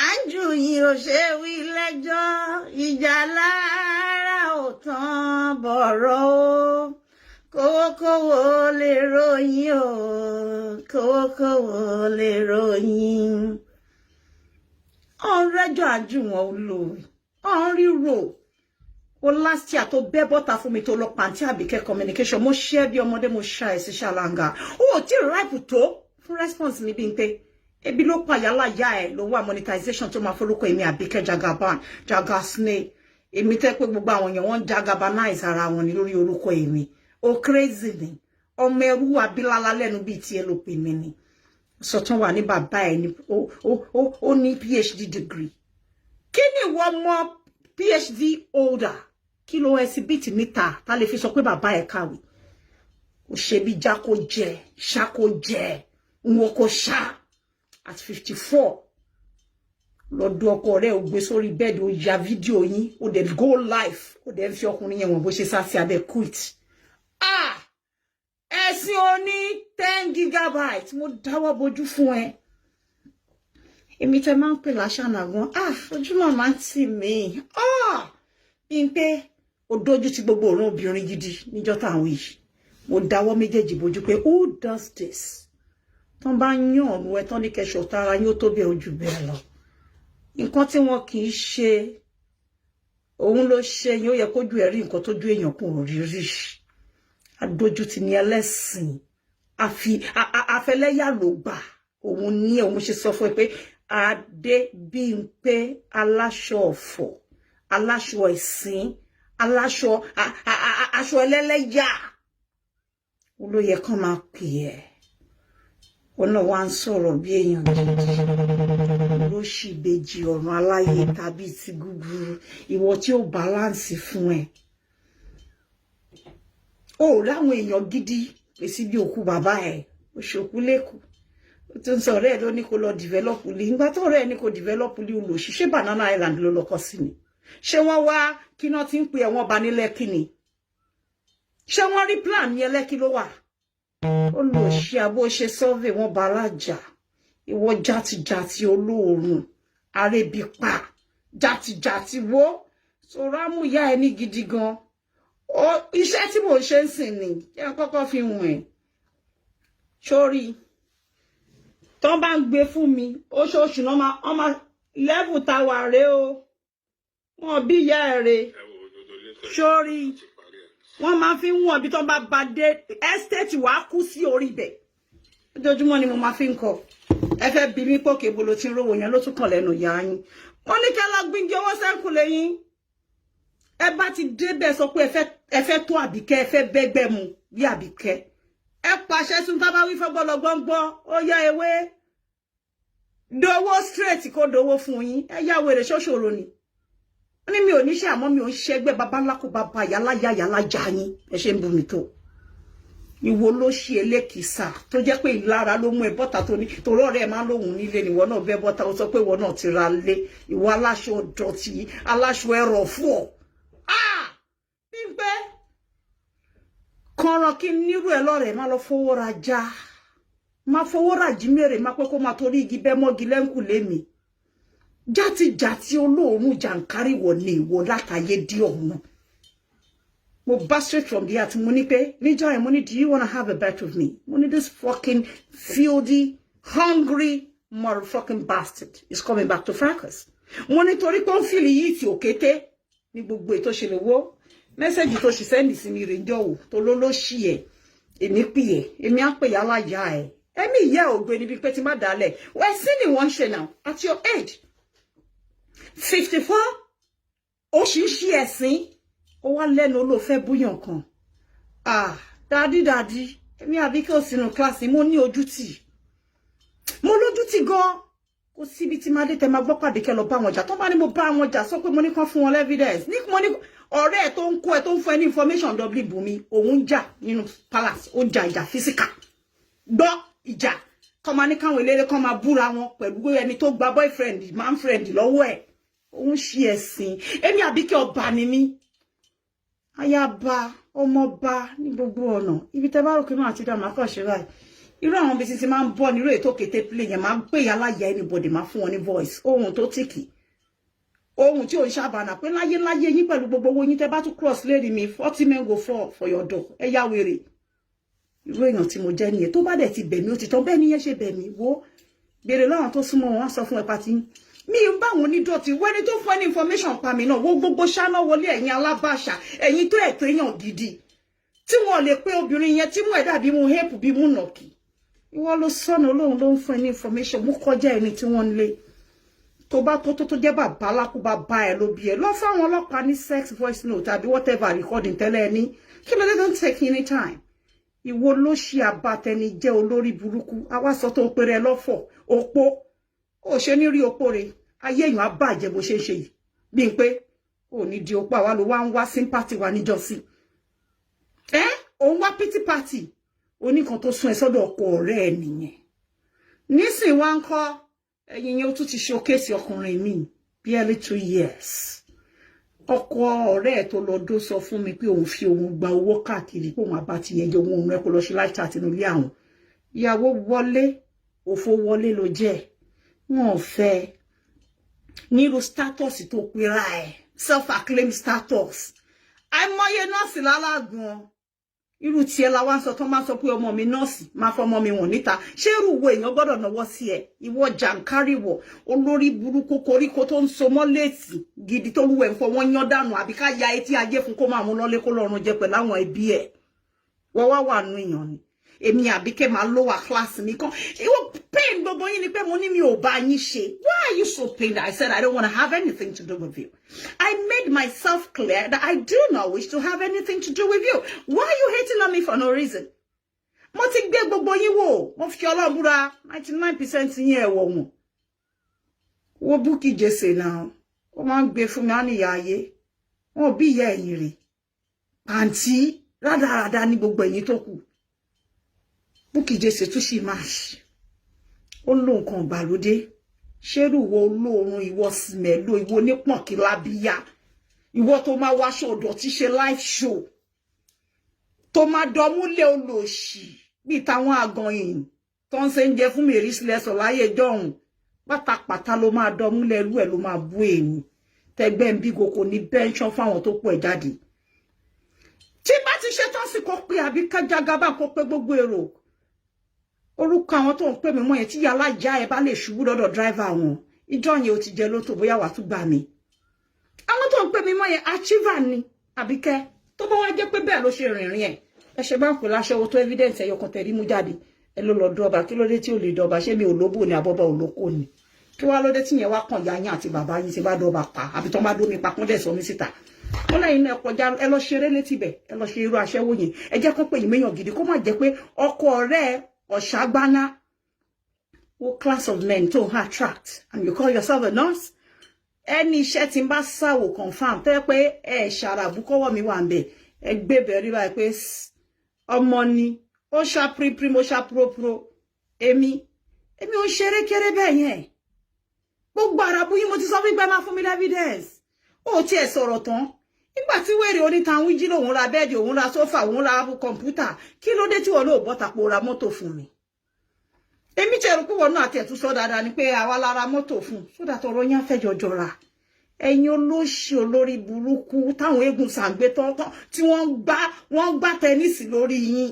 àájú yìí ò ṣe wí lẹ́jọ́ ìjà lára ò tán bọ̀rọ̀ o kówókówó lè ròyìn o kówókówó lè ròyìn ọ̀rẹ́jọ́ àájú wọn ò lò ọ̀ríro o last year tó bẹ́ bọ́ta fún mi tó lọ pàǹtí Àbíkẹ́ communication mo ṣe bí ọmọdé mo ṣá ẹ̀ sí ṣàlàngà ó tí ripe tó fún response mi Bímpé ebi ló pa yálà ya ẹ ló wà monetization tó máa forúkọ èmi Àbíkẹ́ Jagaban Jagasne èmi tẹ́ pé gbogbo àwọn èèyàn wọ́n jagabanize ara wọn ní lórí orúkọ èmi o crazy ni ọmọ ẹrú abilala lẹ́nu bíi tiẹ̀ ló pè mí ni sọtún wà ní bàbá ẹ ní ó ní PhD degree kí ni wọ́n mọ PhD holder kí ló exhibit níta tá lè fi sọ pé bàbá ẹ kàwé ó ṣe bí jákó jẹ ṣákó jẹ nwoko ṣá at 54 lọ́dọ̀ ọkọ rẹ̀ ó gbé sórí bed ó ya fídíò yín ó dẹ̀ go live ó dẹ̀ fi ọkùnrin yẹn wọ́n bó ṣe sá sí abẹ́ quit ẹ̀sìn oní 10 gigabyte mo dáwọ́ bojú fún ẹ èmi tẹ máa ń pè láṣànà gan ojúmọ́ máa ń tì mí bí n pé ó dójú ti gbogbo òun obìnrin gidi níjọ́ táwọn yìí mo dáwọ́ méjèèjì bojú pé who does this tán bá yàn ọ̀run ẹ tán ní kẹsọ̀ tara yóò tó bẹ́ẹ̀ ojú bẹ́ẹ̀ lọ nǹkan tí wọn kì í ṣe òun ló ṣe yín ó yẹ kójú ẹ rí nǹkan tójú èèyàn kò rí rí adójútì ní ẹlẹ́sìn afẹlẹ́yà ló gbà òun ní òun ṣe sọ fún ẹ pé Adébímpé aláṣọ ọ̀fọ̀ aláṣọ ẹ̀sìn aṣọ ẹlẹ́lẹ́yà ló yẹ kán máa pè ẹ́ ọ̀nà wa ń sọ̀rọ̀ bí èèyàn ló ṣì bèjì ọ̀run aláyé tàbí ti gúgúrú ìwọ tí ó báláǹsì fún ẹ ó láwọn èèyàn gidi pèsè bí òkú bàbá ẹ ó ṣòkú lẹ́kọ̀ọ́ ó tún sọ ọ̀rẹ́ ẹ ló ní kó lọ dìvẹ́lọ́pù lé nígbà tó ọ̀rẹ́ ẹ ní kó dìvẹ́lọ́pù lé olóṣì ṣé Banana Island ló lọ́kọ́ sí ni ṣé wọ́n wá kí náà ti ń pe ẹ̀wọ̀n bá ní Lẹ́kì ni ṣé wọ́n rí plan yẹn Lẹ́kì ló wà olóṣì àbó ṣe survey wọn bá alájà ìwọ játijàti olóòórùn arébípa játijàti wo sọ̀rọ̀ àmúyá ẹni gidi gan iṣẹ́ tí mo ṣe ń sìn ni jẹ́ kọ́kọ́ fi hùn ẹ̀ sórí tán bá ń gbé fún mi oṣooṣù náà ọmọ level táwa rèé o wọn bí ìyá ẹ̀ rè sórí wọ́n máa fi ń wọ̀n bí tán bá bá dé estate wàá kú sí orí ibẹ̀ ojoojúmọ́ ni mo máa fi ń kọ ẹ fẹ́ bí mi pòkè bolo tí ń rówó yẹn ló tún kàn lẹ́nu ìyá yín wọ́n ní kí alágbíńgé owó sẹ́kù lẹ́yìn ẹ bá ti débẹ̀ sọ pé ẹ fẹ́ tó Àbíkẹ́ ẹ fẹ́ bẹ́gbẹ́ mu bí Àbíkẹ́ ẹ pàṣẹ tún tá bá wí fọ́gbọ́lọ́gbọ́ngbọ́ ó yá ewé dowó straight kó dowó fún yín ẹ yá wèrè ṣóṣòro ni ní mi ò ní ṣe àmọ́ mi ò ń ṣẹgbẹ́ babaláko bàbá yàlájà yín ẹ ṣe ń bu mi tó ìwọ ló ṣe elékìsà tó jẹ́ pé ìlara ló mú ẹ bọ́ta tó ní torí ọ̀rẹ́ ẹ máa ń lóhùn nílé níwọ náà bẹ́ bọ́ta ó sọ pé ìwọ náà ti ra lé ìwọ aláṣọ dọ̀tí aláṣọ ẹrọ fún ọ Bímpé kọ̀ọ̀ràn kí nírú ẹ lọ́rẹ̀ má lọ fowó ra já má fowó ra jí mèrè má pé kó má torí igi bẹ́ mọ́gi lẹ́ńkù lémi játijàti olóòórùn jàǹkárí wọ̀ ní ìwọ látàyé dí ọ̀hún mo bá straight from the heart mo ní pé níjọ́ ẹ̀ mo ní do you wanna have a bet with me mo ní this fucking filthy hungry motherfucking bastard is coming back to fracas mo ní torí pé ó ń fìlì yìí tí òkété ní gbogbo ètò ṣe lè wó mẹ́sẹ̀jì tó ṣì sẹ́ndì sí mi rè ń jọ̀wọ́ tó ló ṣì ẹ̀ èmi pè ẹ̀ èmi á pè yálà yá ẹ̀ ẹ̀mí ìyá ògbé níbi pé tí má dálẹ̀ wẹ́ẹ́ sí ni wọ́n ń ṣe now at your age 54 ó sì ń ṣe ẹ̀sìn ó wá lẹ́nu ló fẹ́ búyàn kan dádì èmi Àbíkẹ́ ò sínú kíláàsì mo ní ojútì mo lójútì gan kò síbi tí má dé tẹ máa gbọ́ pàdé kẹ́ lọ bá wọn jà tó bá ní mo bá wọn jà sọ pé mo ní kàn fún wọn evidence ní mo ní ọ̀rẹ́ ẹ̀ tó ń kó ẹ tó ń fún ẹ ní information dọ́bìlì bùnmi òun jà nínú palace ó jà ìjà physical gbọ́ ìjà kọ́ máa ní káwọn eléré kan máa búra wọn pẹ̀lú ẹni tó gba boyfriend manfriend lọ́wọ́ ẹ̀ òun ṣe ẹ̀sìn èmi Àbíkẹ́ ọba ni mí ayaba ọmọba ní gbogbo ọ̀nà ibi tẹ́ bá rò pé máa ti dá máa kàn ṣe báyìí irú àwọn ibi tí máa ń bọ̀ nírò ètò kété play yẹn máa ń pè ya láyà anybody máa fún wọn ní voice ohun tó tìkì ohun tí ò ń ṣàbànà pé láyé yín pẹ̀lú gbogbo owó yín tẹ́ bá tún cross lady mi 40 men go for your door ẹ yá wèrè irú èèyàn tí mo jẹ́ nìyẹn tó bá dẹ̀ ti bẹ̀ mí ó ti tán bẹ́ẹ̀ ni yẹn ṣe bẹ̀ mí wo béèrè láwọn tó súnmọ́ wọn sọ fún ẹ pati mi ń bá wọn onídọ̀tí wẹ́ni tó fún ẹ ní information pa mi náà wo gbogbo ṣáná wọlé ẹ̀yin alábàṣà ẹ̀yin tó ẹ̀tọ́ èèyàn gidi tí wọn lè pé obìnrin yẹn tí mú ẹ̀ dàbí mú hẹ́pù bí mú nàkì ìwọ ló sọnù Ọlọ́run ló ń fún ẹ ní information mú kọjá ẹni tí wọ́n ń lé tó bá tó jẹ́ bàbá alákùbá bá ẹ ló bí ẹ lọ fáwọn ọlọ́pàá ní sex voice note tàbí whatever recording tẹ́lẹ̀ ẹni kí ló dé don't take any time ìwọ ló ṣe àbátẹni jẹ́ olórí burúkú àwa sọ tó ń pèrè lọ́fọ̀ òpó ó ṣe ní rí òpó rẹ̀ ayé èèyàn á bàjẹ́ bó ṣe ń ṣe yìí bí n pé ò ní di òpó àwa ló wá ń wá sympathy wa níjọ́sí òun wá pity party oníkan tó sún ẹ sọ́dọ̀ ọkọ ọ̀rẹ́ ẹ nìyẹn nísìn wá ńkọ́ ẹ̀yin yẹn ó tún ti showcase ọkùnrin mi barely 2 years ọkọ ọ̀rẹ́ ẹ tó lọ dó sọ fún mi pé òun fi òun gba owó káàkiri pé òun àbá ti yẹn jẹ òun rẹ kó lọ ṣe live chat nínú ilé àwọn ìyàwó wọlé òfò wọlé ló jẹ́ wọn ò fẹ́ nírú status tó pera ẹ self acclaimed status àìmọye nọ́ọ̀sì lálágbọn irú tiẹ̀ la wá ń sọ tó máa sọ pé ọmọ mi nọ́ọ̀sì máa fọmọ mi wọ̀n níta ṣé irú wo èèyàn gbọ́dọ̀ náwó sí ẹ ìwọ jàǹkárìwọ̀ olórí burúkú koríko tó ń so mọ́ léètì gidi tó lúwẹ̀ ń fọ wọ́n yán dànù àbí ká ya etí ajé fún kó máa mú lọ́lé kó lọ́rùn jẹ pẹ̀lú àwọn ẹbí ẹ̀ wọ́n wá wà nù èèyàn ni èmi Àbíkẹ́ máa lower class mi kan ìwọ pain gbogbo yín ni pé mo ní mi ò bá yín ṣe why are you so pained that I said I don't want to have anything to do with you I made myself clear that I do not wish to have anything to do with you why are you hating on me for no reason mo ti gbé gbogbo yín wò mo fi Ọlọ́run búra 99% yín ẹ wò wọ́n wo Bukky Jesse náà ó máa ń gbé fún mi á ní ìyá ayé wọn bí ìyá ẹ̀yìn rẹ̀ pàǹtí rádaràda ní gbogbo ẹ̀yìn tó kù Bukky Jesse tún sì máa ṣe ó ló nǹkan ìgbàlódé ṣerú ìwọ olóorun ìwọ sìmẹ̀lò ìwọ onípọ̀nkí lábíyá ìwọ tó máa wáṣọ ọ̀dọ̀tí ṣe live show tó máa dọmúlẹ̀ olóòṣì bí táwọn àgànyìn tó ń ṣe ń jẹ fún mèrí sílẹ̀ sọ láyé jọ̀hún pátápátá ló máa dọmúlẹ̀ ẹlú ẹ̀ ló máa bú èmi tẹgbẹ́ ń bí gòkò ní bẹ́ńṣán fáwọn tó pọ̀ ẹ̀ jáde tí bá ti ṣe tán sí kó pé Àbíkẹ́ Jagaban kó pé gbogbo èrò orúkọ àwọn tó ń pè mí mọ́ yẹn tí yàrá já ẹ bá lè ṣubú lọ́dọ̀ driver wọn ìjọ yẹn ò ti jẹ lóto bóyá wà tún gbà mí àwọn tó ń pè mí mọ́ yẹn achiever ni Àbíkẹ́ tó bá wá jẹ́ pé bẹ́ẹ̀ ló ṣe rìnrìn ẹ ṣe bá ń pè láṣẹwó tó evidence ẹyọ kan tẹ̀rí mú jáde ẹ ló lọ dọba kí ló dé tí ò lè dọba ṣé mi ò lóbò ní abọ́bá olóko ni kí wá ló dé tí yẹn wá kàn yá yín àti bàbá yín tí bá dọba pa àbí tó bá dómi pa kún dẹ̀ sọ mí síta ó lẹ́yìn náà kọjá ẹ lọ ṣeré létí bẹ̀ ẹ lọ ṣe irú aṣẹ́wó yẹn ẹ jẹ́ kó pè yín méyàn gidi kó má jẹ́ pé ọkọ ọ̀rẹ́ ọ̀ṣàgbáná what class of men to attract and you call yourself a nurse ẹni iṣẹ́ tí ń bá sáwò confam tẹ́ pé ẹ ṣàràbù kọ́wọ́ mi wà ń bẹ̀ ẹ gbé bẹ̀rí báyìí pé ọmọ ni ó ṣá pírípírí mo ṣá púrópúró èmi ò ṣeré kéré bẹ́ẹ̀ yẹn gbogbo àràbù yìí mo ti sọ wípé máa fún mi evidence ó tiẹ̀ sọ̀rọ̀ tán nígbà tí wèrè onítan wíjí lòun ra bẹ́ẹ̀dì òun ra sófà òun ra kọ̀ǹpútà kí ló dé tí wọn lóò bọ́ta po ra mọ́tò fún mi èmi tẹ̀ rò pé wọn náà tiẹ̀ tún sọ dáadáa ni pé àwa lára mọ́tò fún sódà tọrọ yẹn fẹ́ jọjọra ẹ̀yin olóṣì olórí burúkú táwọn eégún sàǹgbé tọ́tọ́ tí wọ́n gbá tẹ́nísì lórí yín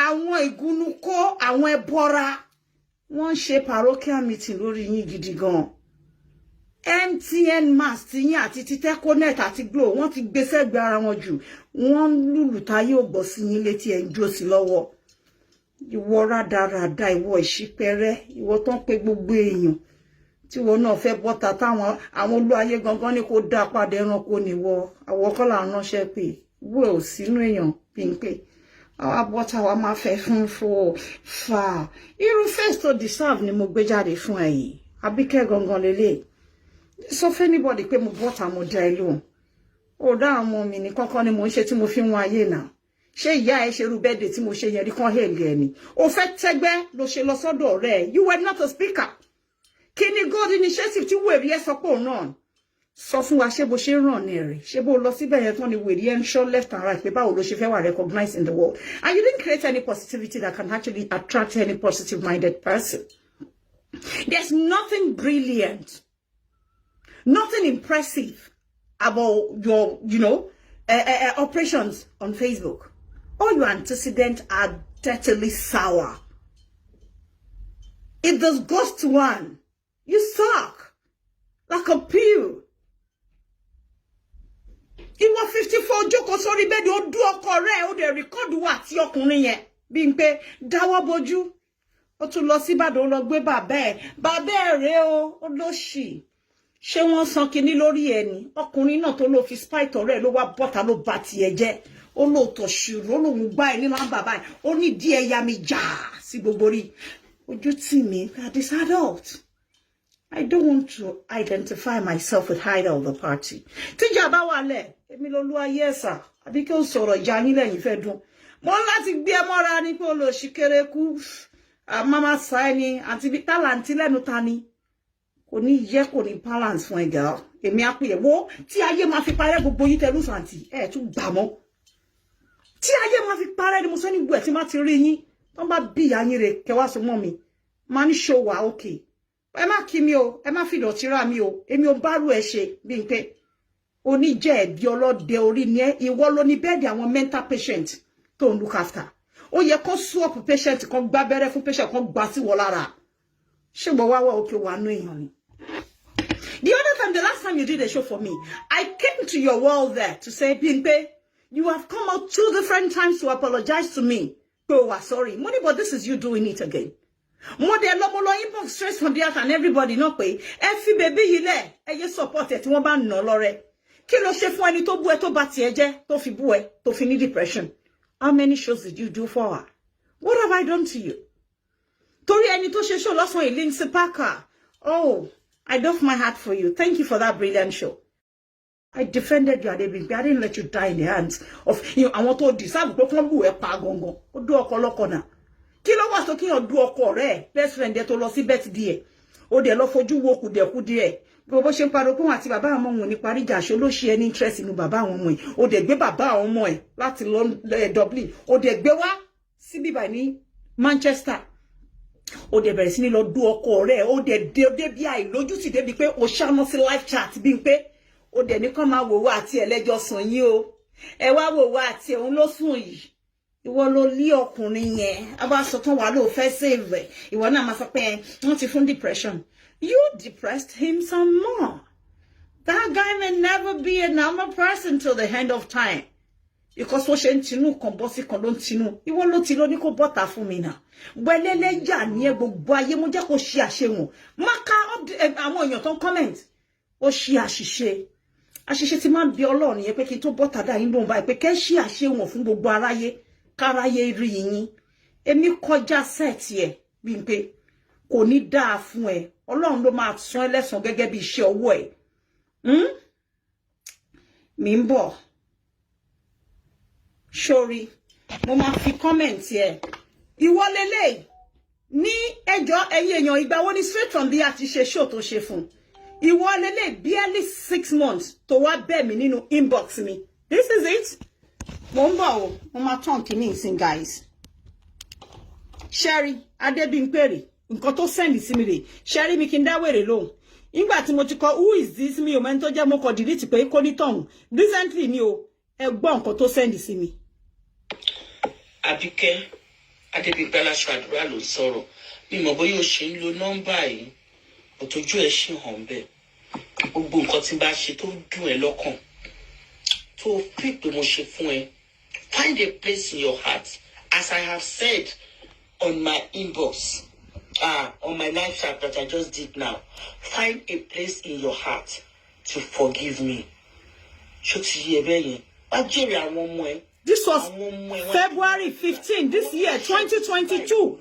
àwọn ìgúnnukó àwọn ẹbọra wọ́n ń ṣe parochial meeting lórí yín gidi gan MTN mass ti yín àti ti Teconet àti Glo wọ́n ti gbé sẹ́gbẹ̀ ara wọn jù wọ́n lùlù táyé ò gbọ́ sí yín létí ẹ̀ ń jó sí lọ́wọ́ ìwọ rádaràda ìwọ ìṣípẹrẹ ìwọ tó ń pe gbogbo èèyàn tí wọn náà fẹ́ bọ́ta táwọn àwọn olú ayé gangan ní kó dá padà ẹranko níwọ àwọn kọ́là ránṣẹ́ pé wọ́n ò sínú èèyàn bí n pé àwọn abọ́ta wa máa fẹ́ fún fà irú face to deserve ni mo gbé jáde fún ẹ yìí Àbíkẹ́ gangan lélẹ̀ sọ fẹ́ anybody pé mo bọ́ta mo dá ẹ lóhùn ó dá àwọn mi ní kọ́kọ́ ni mo ń ṣe tí mo fi ń wọn ayé náà ṣé ìyá ẹ ṣerú bẹ́ẹ̀dẹ̀ tí mo ṣe yẹn rí kán hèlè ẹni ó fẹ́ tẹ́gbẹ́ ló ṣe lọ sọ́dọ̀ ọ̀rẹ́ you were not a speaker kí ni God initiative tí wèrè ẹ sọ pé òun náà sọ fún wa ṣé bó ṣe ràn ní rẹ̀ ṣé bó lọ síbẹ̀ yẹn tán ni wèrè ẹ ń ṣọ́ left and right pé báwo ló ṣe fẹ́ wà recognized in the world and you didn't create any positivity that can actually attract any positive minded person. There's nothing brilliant, nothing impressive about your operations on Facebook. All your antecedents are dirtily sour. If this goes to one, you suck like a pill. Ìwọ 54 jókòó sórí bẹ́ẹ̀dì ó dú ọkọ rẹ̀ ó dẹ̀ rìkọ́dù wà tí ọkùnrin yẹn bí n pé dáwọ́ bojú ó tún lọ sí Ìbàdàn ó lọ gbé bàbá ẹ̀ rèé ó lóṣì ṣé wọ́n san kinní lórí ẹni ọkùnrin náà tó lọ fi spite ọ̀rẹ́ ló wá bọ́ta ló bá tiẹ̀ jẹ́ ó lóòótọ́ ṣùrù ó lóun gbá ẹ nínú bàbá ẹ̀ ó ní díẹ̀ ya mi jà sí gbogbo rí ojú tì mí at this adult. I don't want to identify myself with either of the party. Tíjà bá wà lẹ̀, èmi ló lu ayé ẹ̀sà, àbí kí ó sọ̀rọ̀ ìjà yín lẹ́yìn fẹ́ dùn. mo láti gbé ẹ mọ́ra ní pé olóṣìkéré kú mama saini àti bí talent lẹ́nu tani kò ní yẹ kò ní balance fún ẹ girl èmi á pè é wo tí ayé máa fi parẹ́ gbogbo yín tẹlú santi ẹ tún gbà mọ́ tí ayé máa fi parẹ́ ni mo sọ ní gbọ́ ẹ tí má ti rí yín tó bá bí ìyá yín rẹ̀ kẹ́ wá so mọ́ mi má ní show wa okay ẹ má kí mi o ẹ má fi dọ̀tí ra mi o èmi ò bá rú ẹ ṣe bí n pé oníjẹ́ ẹ̀bí ọlọ́dẹ orí ni ẹ ìwọ ló ní bẹ́ẹ̀dì àwọn mental patient tó ń look after ó yẹ kó swap patient kan gbá bẹ́rẹ́ fún patient kan gbá sí wọ lára ṣé mo wá wá òkè wà nú èèyàn ni. The other time, the last time you did a show for me, I came to your wall there to say, Bimpe, you have come out 2 different times to apologize to me. Oh, sorry. Money, but this is you doing it again. More than inbox stress from the earth and everybody not pay. Every baby you there, and you support it. One man no lore. Kilo chef when you to bue to batieje, to fi bue, to fini depression. How many shows did you do for her? What have I done to you? Tori any to show lost one Lindsay Parker. Oh, I doff my heart for you. Thank you for that brilliant show. I defended you, Adebimpe. I didn't let you die in the hands of you. I want to deserve go from who pa gongo. O do ọ̀pọ̀lọpọ̀ na. Kí ló wá sọ kí o do ọkọ rẹ̀. Best friend de tó lọ sí birthday. O de lọ fojú wo ku de. Bó ṣe ń paro ko àti bàbá àwọn ọmọ ní parí ja so ló ṣe any interest inú bàbá àwọn ọmọ ẹ̀. O de gbé bàbá àwọn ọmọ ẹ̀ láti lọ Dublin. O de gbé wá sí bíbá ní Manchester. O de bẹ̀rẹ̀ sí ní lọ do ọkọ rẹ̀. O de bí àìlójú ti débi pé o ṣáná sí live chat bí n pé o de ní kàn máa wò wá àti ẹlẹ́jọ́ sùn yín o. Ẹ wá wò wá àti òun ló sùn yìí. Ìwọ ló lé ọkùnrin yẹn. A bá sọ tán wà ló fẹ́ save. Ìwọ náà máa sọ pé wọ́n ti fún depression. You depressed him some more. That guy may never be a normal person till the end of time. Because what ṣe ń tinú kan bọ́ sí kan ló ń tinú. Ìwọ ló ti lọ ní kó bọ́ta fún mi náà. Gbẹlẹ́lẹ́jà ní ẹ gbogbo ayé mo jẹ́ kó ṣe àṣehùn. Má ká àwọn èèyàn tó ń comment. Ó ṣe àṣìṣe. Àṣìṣe tí máa ń bi Ọlọ́run yẹn pé kí n tó bọ́ta dá yín lóhùn báyìí pé kẹ́ ṣe àṣehùn fún gbogbo aráyé. Káráyé rí yín. Èmi kọjá sẹ́ẹ̀tì ẹ̀ bí n pé kò ní dáa fún ẹ. Ọlọ́run ló máa san ẹ́ lẹ́san gẹ́gẹ́ bí iṣẹ́ ọwọ́ ẹ̀. Mi ń bọ̀. Sorry, mo máa fi comment ẹ. Ìwọ lélẹ̀ ní ẹjọ́ ẹ̀yin èèyàn ìgbà wo ni straight from there ti ṣe show tó ṣe fún. Ìwọ lélẹ̀ barely 6 months tó wá bẹ̀ mí nínú inbox mi. This is it. Mo ń bọ̀ o, mo máa turn kìíní ìsìn guys. Sherry Adébímpé nǹkan tó send sí mi rè. Sherry mi kí n dá wèrè lóhùn. Nígbà tí mo ti kọ who is this mi ò mẹ́ni tó jẹ́ mo kọ delete pé kò ní tọ̀hún. Recently ni o ẹ gbọ́ nǹkan tó send sí mi. Abike Adébímpé aláṣàdúrà ló sọ̀rọ̀ bí mo bóyá o ṣe ń lo nọ́mbà yìí òtójú ẹ ṣì hàn bẹ́ẹ̀ gbogbo nǹkan tí n bá ṣe tó dùn ẹ́ lọ́kàn tó fi pé mo ṣe fún ẹ find a place in your heart as I have said on my inbox on my live chat that I just did now find a place in your heart to forgive me ṣó ti yé bẹ́ẹ̀ yẹn wá jèrè àwọn ọmọ ẹ. This was February 15 this year, 2022.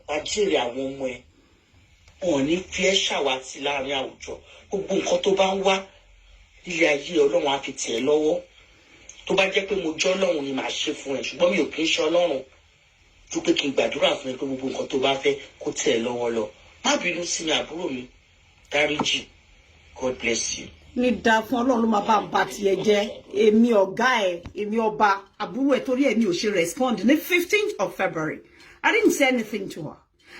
Àjèrè àwọn ọmọ ẹ wọn ní fi ẹ́ ṣàwátì láàrin àwùjọ gbogbo nǹkan tó bá ń wá ilé ayé Ọlọ́run á fi tẹ̀ ẹ́ lọ́wọ́ tó bá jẹ́ pé mo jẹ́ Ọlọ́run ni màá ṣe fún ẹ ṣùgbọ́n mi ò kì í ṣe Ọlọ́run ju pé kí n gbàdúrà fún ẹ pé gbogbo nǹkan tó bá fẹ́ kó tẹ̀ ẹ́ lọ́wọ́ lọ má bínú sí mi àbúrò mi dáríjì God bless you. Ní dá fún Ọlọ́run ló máa bá tiẹ̀ jẹ́ èmi ọ̀gá ẹ̀ èmi ọba àbúrò ẹ̀ torí èmi ò ṣe respond ní 15th of February. I didn't say anything to her.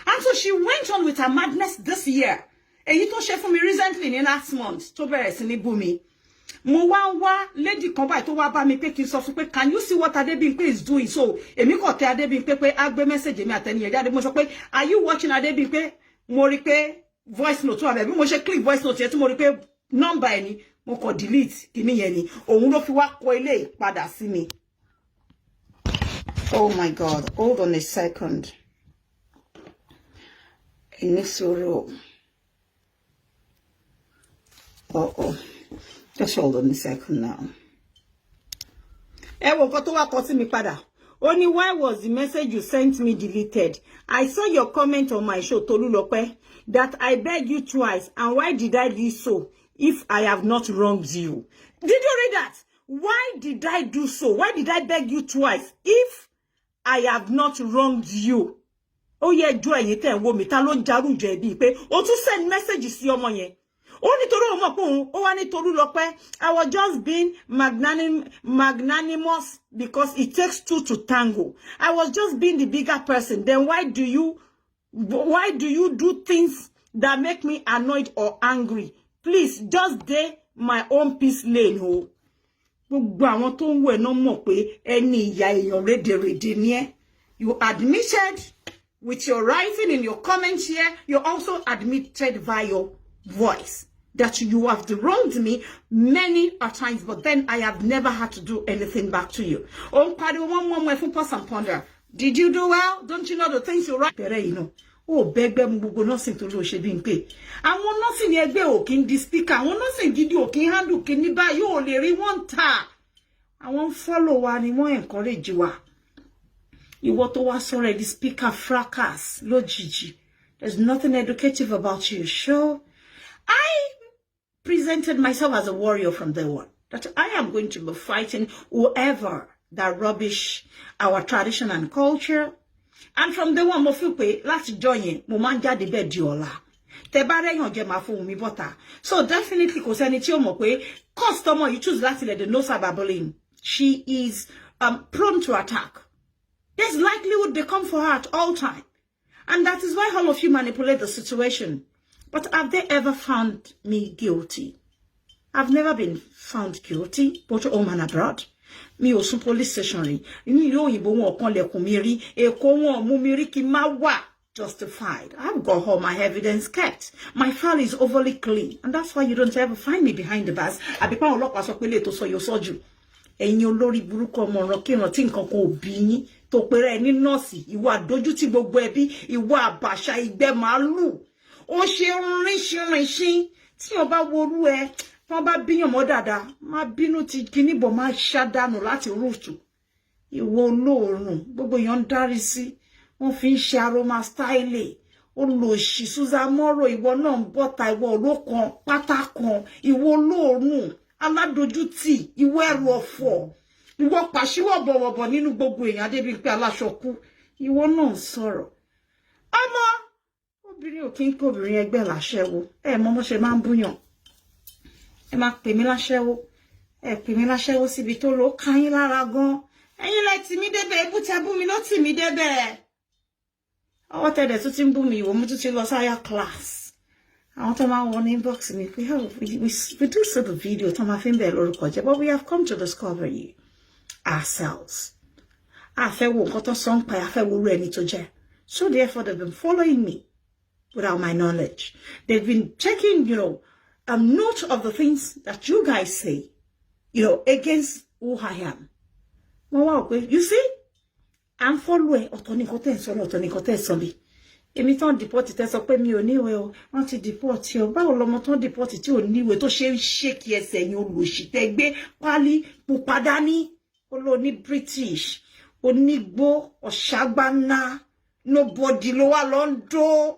And so she went on with her madness this year. Èyí tó ṣe fún mi recently ní last month tó bẹ̀rẹ̀ sí ní bú mi. Mo wá lady kan báyìí tó wá bá mi pé kí n sọ fún pé can you see what Adébímpé is doing? So èmi kò tẹ Adébímpé pé á gbé message mi àtẹniyẹ jáde mo sọ pé are you watching Adébímpé? Mo rí pé voice note wà bẹ́ẹ̀ bí mo ṣe click voice note yẹn tí mo rí pé number ẹni mo kọ delete kíní yẹn ni òun ló fi wá kọ ilé padà sí mi. Oh my God, hold on a second. Oh, just hold on a second now. Ẹ wo nǹkan tó wá kọ sí mi padà. Only why was the message you sent me deleted? I saw your comment on my show, Tolulope, that I begged you twice. And why did I do so if I have not wronged you? Did you read that? Why did I do so? Why did I beg you twice if I have not wronged you? Oh yeah, jo ẹ̀yin tẹ́ wo mi ta ló jaru je bí pé ó tún send message sí ọmọ yẹn. Ó ní torí ó mọ̀ pé ó wá ní torí lọ pé I was just being magnanimous because it takes two to tango. I was just being the bigger person. Then why do you do things that make me annoyed or angry? Please just stay my own peace lane ho. Gbogbo àwọn tó ń wẹ̀ náà mọ̀ pé ẹni ìyá èèyàn rédèrèdè ni ẹ́. You admitted with your writing in your comments here, you also admitted via your voice that you have wronged me many a times, but then I have never had to do anything back to you. Oh, pardon, one more for pause and ponder. Did you do well? Don't you know the things you write? You know. Oh, beg nothing to do she being paid. I want nothing egbe okin the speaker. I want nothing gidi okin handle kini ba you only want ta. I want follow one and more encourage you. You want to was already speaker fracas, Lord Gigi. There's nothing educative about you. Sure. I presented myself as a warrior from day one. That I am going to be fighting whoever that rubbish our tradition and culture. And from the one mo feel pé láti join mo man jáde be di ọ̀la. Tẹ́ bá reyan je ma fún mi bota. So definitely kò sẹ́ni tí ó mọ̀ pé customer you choose láti let the no cyberbullying. She is prone to attack. There's likelihood they come for her at all time. And that is why all of you manipulate the situation. But have they ever found me guilty? I've never been found guilty, both home and abroad. Mi ò sùn police station rí. Ní ìlú òyìnbó wọn kan lẹ̀kùn mi rí. Èkó wọn mú mi rí kí má wà justified. I've got all my evidence kept. My file is overly clean. And that's why you don't ever find me behind the bars. Àbí pa ọlọ́pàá sọ pé lè tó sọ yóò sọ́jú. Ẹ̀yin olórí burúkú ọmọ ọ̀ràn kí ìrántí nǹkan kan ò bí yín. Tó pèrè ẹni nọ́ọ̀sì. Ìwà àdójútì gbogbo ẹbí. Ìwà àbàṣà ìgbẹ́ màálù. Ó ṣe rínṣin tí ó bá worú ẹ wọ́n bá bíyàn mọ́ dáadáa má bínú ti kíní bọ̀ má ṣàdánù láti rúùtù ìwọ olóòórùn gbogbo èèyàn ń dárí sí wọ́n fi ń ṣe aroma style olóòṣì Susan Moro ìwọ náà ń bọ́ta ìwọ olókan pátákan ìwọ olóòórùn aládojútì ìwọ ẹrù ọ̀fọ̀ ìwọ pàṣíwọ̀ bọ̀wọ̀bọ̀ nínú gbogbo èèyàn débi pé aláṣọ kú ìwọ náà ń sọ̀rọ̀ ọmọ obìnrin ò kí ń kóbìnrin ẹgbẹ́ láṣẹ́wó ẹ mọ̀ bó ṣe máa ń búyàn ẹ máa pè mí láṣẹ́wó ẹ pè mí láṣẹ́wó síbi tó lọ ká yín lára gan ẹ̀yin lẹ tì mí débẹ̀ ebú tẹ bú mi ló tì mí débẹ̀ ọwọ́ tẹ̀dẹ̀ tó ti ń bú mi ìwò mú tó ti lọ sáyà class àwọn tó máa ń wọ ní inbox mi pé we do see the video tó máa fi ń bẹ̀ lórúkọ jẹ́ but we have come to discover you ourselves àfẹ́wò nǹkan tó sọ ń pa àfẹ́wò rẹ̀ ní tó jẹ́ so therefore they've been following me without my knowledge. They've been taking, a note of the things that you guys say, against who I am. You see, I'm following Otonikote and Solo Otonikote Sombi. Èmi tán deport it sọ pé mi ò níwèé o, wọ́n ti deport o. Báwo lọmọ tán deport tí ò níwèé tó ṣe ń ṣèkì ẹsẹ̀ yín olóṣì tẹ́ gbé pálí pupa dání. Olóní British, onígbó, ọ̀ṣàgbáná, nobody ló wà London.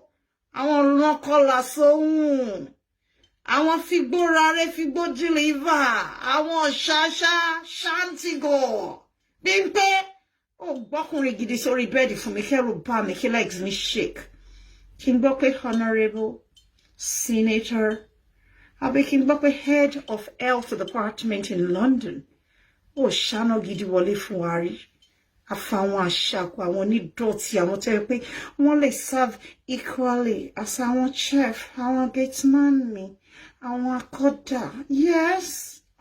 Àwọn ran kọlà sóhun àwọn figbó rare figbó deliver àwọn ṣàṣà shantigo bí pé ó gbọ́kùnrin gidi sórí bẹ́ẹ̀dì fún mi kẹ́rù bá mi kí legs mi shake kí n gbọ́ pé honorable senator àbí kí n gbọ́ pé head of health department in London ó ṣáná gidi wọlé fún wa rí àfàwọn àṣàkó àwọn onídọ̀tí àwọn tẹ́ pé wọ́n lè serve equally as àwọn chef àwọn gateman mi àwọn akọ́dà yes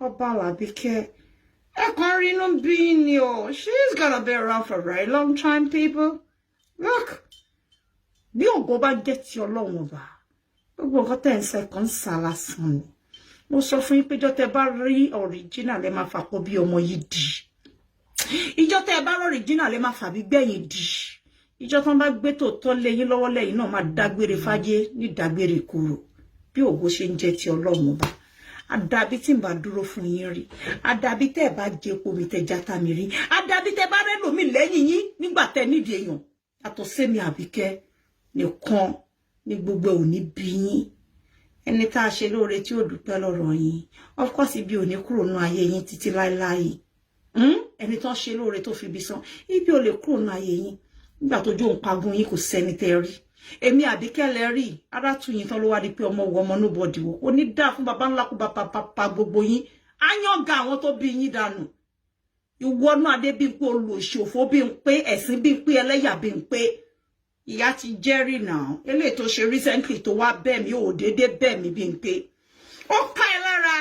ọba làbíkẹ́ ẹ̀kan rínú bí ni o she's gonna be around for a very long time people look bí ògo bá jẹ́ ti Ọlọ́run ọba gbogbo nǹkan tẹ́ ń sẹ́ kan sálásán ni mo sọ fún yín pé jọ́ tẹ́ bá rí original ẹ máa fàpọ̀ bí ọmọ yìí dì ìjọ tẹ́ bá original lè máa fàbí gbẹ̀yìn di ìjọ tán bá gbé tòótọ́ lẹ́yìn lọ́wọ́ lẹ́yìn náà máa dágbére fájé ní dágbére kúrò bí ògo ṣe ń jẹ́ ti Ọlọ́run ọba àdàbí tí ń bá dúró fún yín rí àdàbí tẹ́ bá jẹpo mi tẹ́ jata mi rí àdàbí tẹ́ bá rẹ́lò mi lẹ́yìn yín nígbà tẹ́ nídìí èèyàn àtọ̀ sẹ́mi Àbíkẹ́ nìkan ní gbogbo òní bí yín ẹni tá ṣe lóore tí ó dúpẹ́ lọ́rọ̀ yín of course ibi ò ní kúrò nínú ayé yín títí láéláé ẹni tó ṣe lóore tó fi bí san ibi ò lè kúrò nínú ayé yín nígbà tó jó ń pagun yín kò sẹ́ni tẹ́ rí èmi Àbíkẹ́ lẹ rí ara tu yín tán ló wá di pé ọmọ wo ọmọ nobody wo ó ní dá fún baba ńlá kú bàbá gbogbo yín ayanga àwọn tó bí yín dànù ìwọ náà adé bí pé olùṣòfò bí ń pé ẹ̀sìn bí ń pé ẹlẹ́yà bí ń pé ìyá ti jẹ́rìí náà eléyìí tó ṣe recently tó wá bẹ́ẹ̀ mi ò déédé bẹ́ẹ̀ mi bí ń pé ó ká ẹ lára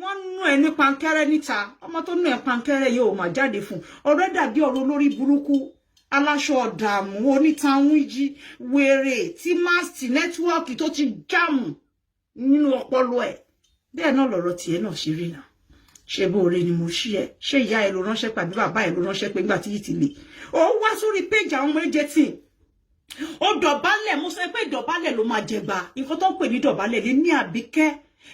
wọ́n nú ẹ ní pankẹ́rẹ́ níta ọmọ tó nú ẹ pankẹ́rẹ́ yóò máa jáde fún ọ̀rẹ́ dàbí ọ̀rọ̀ olórí burúkú aláṣọ ọ̀dààmú onítàwíjí wèrè tí máàsì nẹ́tíwọ́ọ̀kì tó ti jáàmù nínú ọpọlọ ẹ̀ bẹ́ẹ̀ náà lọ̀rọ̀ tiẹ̀ náà ṣe rí náà ṣe bó ore ni mo ṣí ẹ ṣé ìyá ẹ ló ránṣẹ́ pàbí bàbá ẹ ló ránṣẹ́ pé nígbà tí yìí ti lè ó wá sórí péjì àwọn ọmọ ẹjẹ tí ó dọ̀bálẹ̀ mo sọ pé dọ̀bálẹ̀ ló máa jẹgba nǹkan tó ń pè ní dọ̀bálẹ̀ lé ní Àbíkẹ́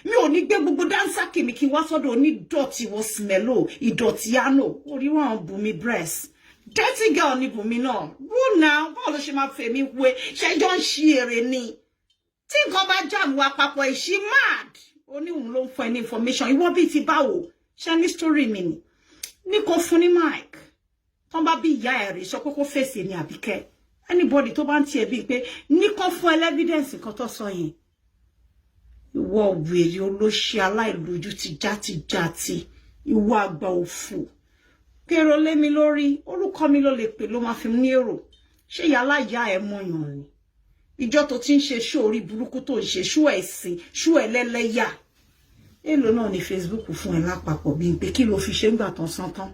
mi ò ní gbé gbogbo dáńsá kìmí kí n wá sọ́dọ̀ onídọ̀tí wọ smello ìdọ̀tí àánò orí wọn Bùnmi breast dirty girl ni Bùnmi náà wò náà báwo ló ṣe máa fèmí wé ṣẹjọ́ ń ṣí èrè ni tí nǹkan bá jàmù àpapọ̀ ìṣí mad oníhùn ló ń fún ẹ ní information ìwọ bíi ti báwo ṣe ní story mi ní kò fún ní mic tán bá bí ìyá ẹ̀ rí sọ pé kó fèsì ní Àbíkẹ́ anybody tó bá ń tiẹ̀ bíi pé ní kò fún ẹ evidence kan tó sọ yẹn ìwọ wèrè olóṣì aláìlójú ti játijàti ìwọ àgbà òfò kérò lé mi lórí orúkọ mi ló lè pè ló máa fi ní èrò ṣé yálà ìyá ẹ mọyàn ni ìjọ tó ti ń ṣe ṣó orí burúkú tó ń ṣe ṣó ẹ̀sìn ṣó ẹlẹ́lẹ́yà èlò náà ni Facebook fún ẹ lápapọ̀ bí n pé kí ló fi ṣe ń gbà tán sán tán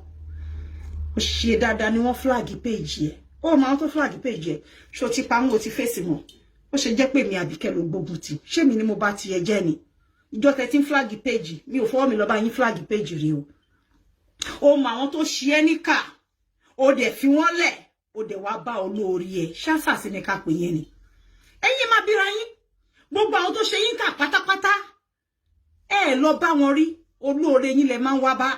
ó ṣe dáadáa ni wọ́n flag page ẹ ó máa tó flag page ẹ ṣó ti pa mọ́ ó ti fèsì mọ́ ó ṣe jẹ́ pé mi Àbíkẹ́ ló gbógun tì ṣé mi ni mo bá ti ẹ jẹ́ ni ìjọ tẹ́ ti ń flag page mi ò fọwọ́ mi lọ bá yín flag page rí o ó mọ àwọn tó ṣe ẹ́ níkà ó dẹ̀ fi wọ́n lẹ̀ ó dẹ̀ wá bá olórí ẹ̀ ṣáṣà sí ni ká pè yẹn ni ẹ̀yin máa bíra yín gbogbo àwọn tó ṣe yín kà pátápátá ẹ lọ bá wọn rí olóore yín lẹ máa ń wá bá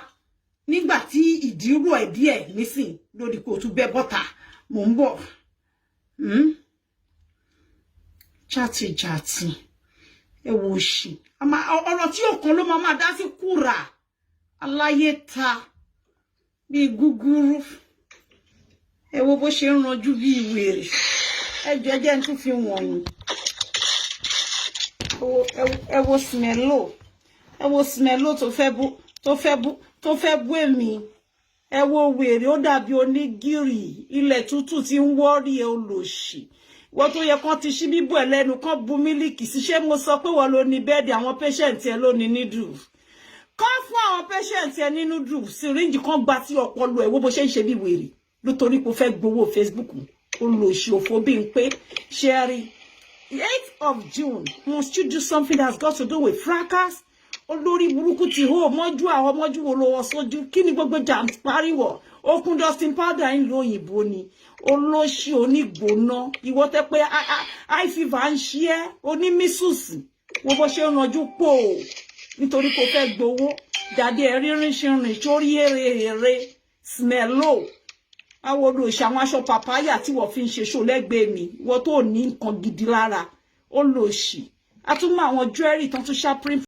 nígbà tí ìdírò ẹ̀ díẹ̀ nísìn lórí kò tún bẹ́ bọ́ta mò ń bọ̀ játijàti ẹ wo òṣì ọ̀rọ̀ tí òkan ló máa dá sí kúrà aláyé ta bí gúgúrú ẹ wo bó ṣe ń ranjú bí wèrè ẹ jẹ́ n tún fi wọ̀nyí ẹ wo smello tó fẹ́ bú èmi ẹ wo wèrè ó dàbí onígìrì ilẹ̀ tútù tí ń wọ́rí ẹ olòṣì wọ́n tó yẹ kán ti ṣí bíbọ̀ ẹ lẹ́nu kán bu mílìkì sí ṣé mo sọ pé wọ́n ló ní bẹ́ẹ̀dì àwọn patient ẹ ló ní nídùú kán fún àwọn patient ẹ ní nídùú syringe kan gba tí ọpọlọ ẹ wo bó ṣe ń ṣe bí wèrè nítorí kò fẹ́ gbowó Facebook olòṣì òfò bí n pé ṣẹ́rí 8th of June must you do something that's got to do with fracas olórí burúkú ti hó mọ́jú àwọn mọ́jú wo ló wọ́ sójú kí ni gbogbo jà ń pariwo okun dustin powder ń lo òyìnbó ni olóṣì onígbóná ìwọ tẹ́ pé high fever ń ṣe ẹ́ onímísùsì wo bó ṣe ń ranjú pò nítorí kò fẹ́ gbowó dàdé ẹ̀ rírin ṣirin sórí èrè smello àwọn olóṣì àwọn aṣọ pàpáyà tí wọ́n fi ń ṣe ṣó lẹ́gbẹ̀ẹ́ mi ìwọ tó ní nǹkan gidi lára olóṣì àtúmọ̀ àwọn jewelry tán tún ṣá print